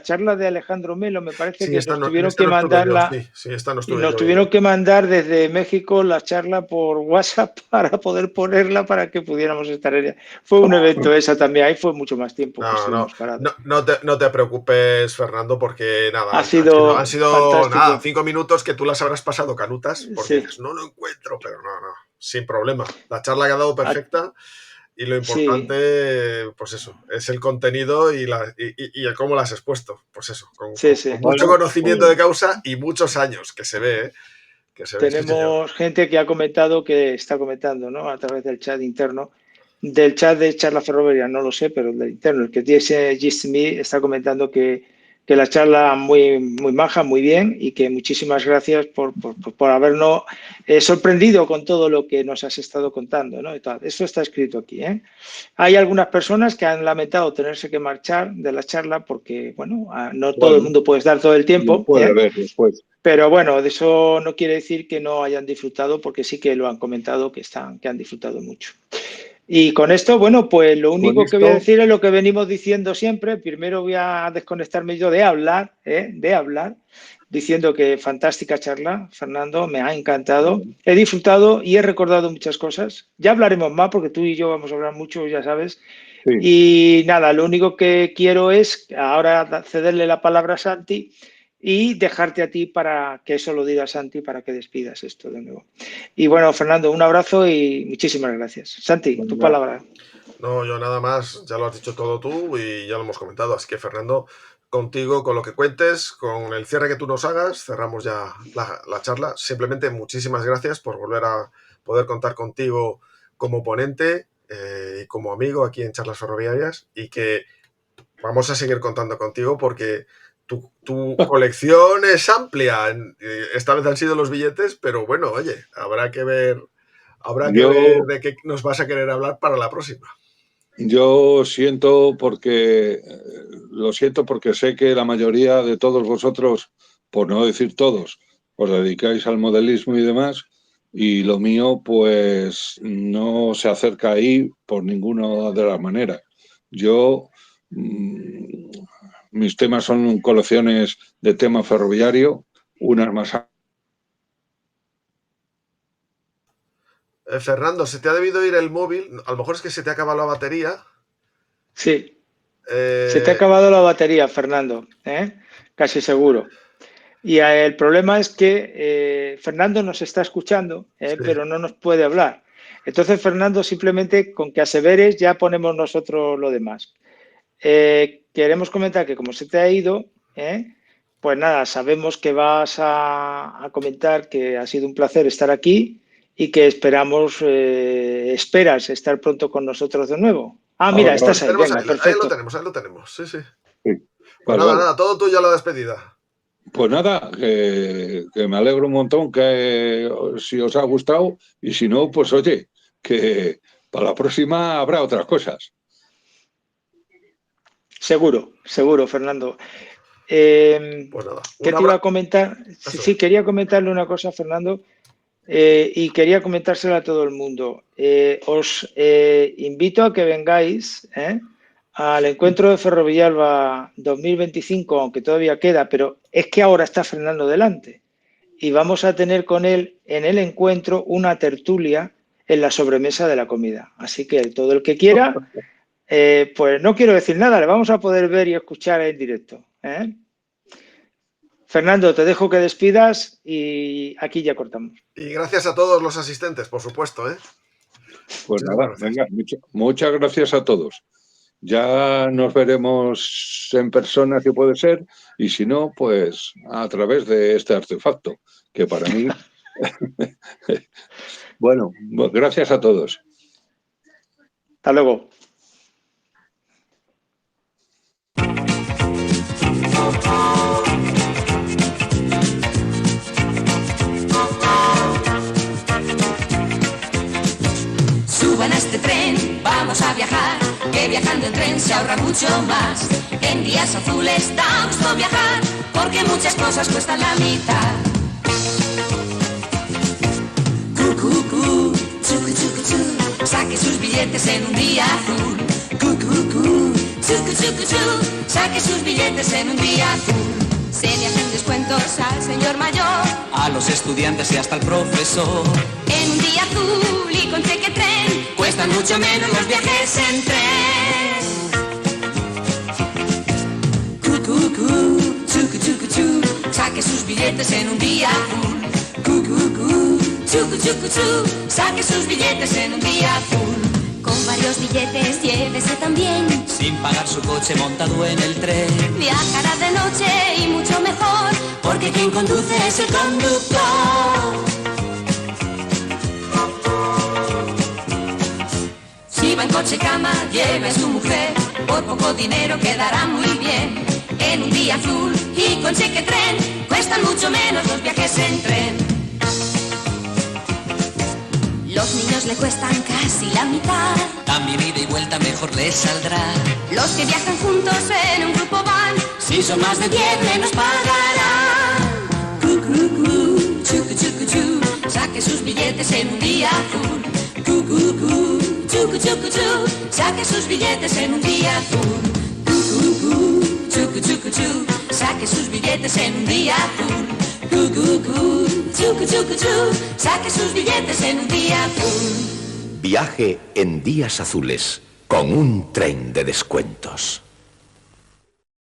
charla de Alejandro Melo, me parece Sí, que nos en tuvieron esta que no estuve yo, mandarla. sí, esta no Y estuve nos yo. tuvieron que mandar desde México la charla por WhatsApp para poder ponerla para que pudiéramos estar en ella. Fue un evento esa también, ahí fue mucho más tiempo que No, estuvimos parados. no te preocupes, Fernando, porque nada, Ha han sido sido nada, fantástico. 5 minutos que tú las habrás pasado canutas, porque Sí, dices, no lo encuentro, pero no, sin problema. La charla ha quedado perfecta y lo sí, importante, pues eso, es el contenido y el cómo la has expuesto. Pues eso, con, sí, con- sí. con mucho Bueno, conocimiento pues, de causa y muchos años, que se ve, ¿eh? Que se ve, sí, señor. Tenemos gente que ha comentado, que está comentando, ¿no? A través del chat interno. Del chat de Charla Ferroviaria, no lo sé, pero del interno, el que tiene Gist Me está comentando que la charla muy, muy maja, muy bien, y que muchísimas gracias por habernos sorprendido con todo lo que nos has estado contando, ¿no? Y tal. Esto está escrito aquí, ¿eh? Hay algunas personas que han lamentado tenerse que marchar de la charla porque, bueno, no todo el bueno, mundo puede estar todo el lo tiempo, puede ¿eh? ver después. Pero bueno, de eso no quiere decir que no hayan disfrutado, porque sí que lo han comentado, que han disfrutado mucho. Y con esto, bueno, pues lo Con único que voy a esto, decir es lo que venimos diciendo siempre. Primero voy a desconectarme yo de hablar, diciendo que fantástica charla, Fernando, me ha encantado. He disfrutado y he recordado muchas cosas. Ya hablaremos más porque tú y yo vamos a hablar mucho, ya sabes. sí. Y nada, lo único que quiero es ahora cederle la palabra a Santi y dejarte a ti para que eso lo diga Santi para que despidas esto de nuevo. Y bueno, Fernando, un abrazo y muchísimas gracias. Santi, tu Venga, palabra. No, yo nada más, ya lo has dicho todo tú y ya lo hemos comentado. Así que, Fernando, contigo, con lo que cuentes, con el cierre que tú nos hagas. Cerramos ya la charla. Simplemente muchísimas gracias por volver a poder contar contigo como ponente y como amigo aquí en Charlas Ferroviarias, y que vamos a seguir contando contigo porque tu colección es amplia. Esta vez han sido los billetes, pero bueno, oye, habrá que ver de qué nos vas a querer hablar para la próxima. Yo lo siento porque sé que la mayoría de todos vosotros, por no decir todos, os dedicáis al modelismo y demás, y lo mío pues no se acerca ahí por ninguna de las maneras. Mis temas son colecciones de tema ferroviario, unas más. Fernando, se te ha debido ir el móvil. A lo mejor es que se te ha acabado la batería. Sí. Se te ha acabado la batería, Fernando, casi seguro. Y el problema es que Fernando nos está escuchando, Sí. pero no nos puede hablar. Entonces, Fernando, simplemente con que aseveres ya ponemos nosotros lo demás. Queremos comentar que como se te ha ido, pues nada, sabemos que vas a comentar que ha sido un placer estar aquí y que esperas estar pronto con nosotros de nuevo. Ah, mira, estás ahí, venga, perfecto. Ahí lo tenemos, sí. Sí. Pues nada, todo tuyo a la despedida. Pues nada, que me alegro un montón que si os ha gustado, y si no, pues oye, que para la próxima habrá otras cosas. Seguro, Fernando. Pues nada. ¿Qué te iba a comentar? Sí, quería comentarle una cosa, Fernando, y quería comentársela a todo el mundo. Os invito a que vengáis al encuentro de Ferrovillalba 2025, aunque todavía queda, pero es que ahora está Fernando delante. Y vamos a tener con él en el encuentro una tertulia en la sobremesa de la comida. Así que todo el que quiera, pues no quiero decir nada, le vamos a poder ver y escuchar en directo. Fernando, te dejo que despidas y aquí ya cortamos. Y gracias a todos los asistentes, por supuesto. Pues nada, venga, muchas gracias a todos. Ya nos veremos en persona, si puede ser, y si no, pues a través de este artefacto, que para mí... Bueno, gracias a todos. Hasta luego. Suban a este tren, vamos a viajar, que viajando en tren se ahorra mucho más. En días azules da gusto viajar, porque muchas cosas cuestan la mitad. Chucu, chucu, chu, saque sus billetes en un día azul. Chucu, chucu, chu, saque sus billetes en un día azul. Se le hacen descuentos al señor mayor, a los estudiantes y hasta al profesor. En un día azul y con cheque tren cuestan mucho menos los viajes en tren. Chucu, chucu, chu, saque sus billetes en un día azul. Chucu, chucu, chu, saque sus billetes en un día azul. Con varios billetes llévese también, sin pagar su coche montado en el tren. Viajará de noche y mucho mejor, porque quien conduce es el conductor. Si va en coche cama, lleve a su mujer, por poco dinero quedará muy bien. En un día azul y con cheque tren, cuestan mucho menos los viajes en tren. Los niños le cuestan casi la mitad, también ida y vuelta mejor les saldrá. Los que viajan juntos en un grupo van, si son más de 10 menos pagarán. Chucu, chucu, chu, saque sus billetes en un día azul. Chucu, chucu, chu, saque sus billetes en un día azul. Chucu, chucu, chu, saque sus billetes en un día azul. Chucu, chucu, chu, saque sus billetes en un día azul. Viaje en días azules con un tren de descuentos.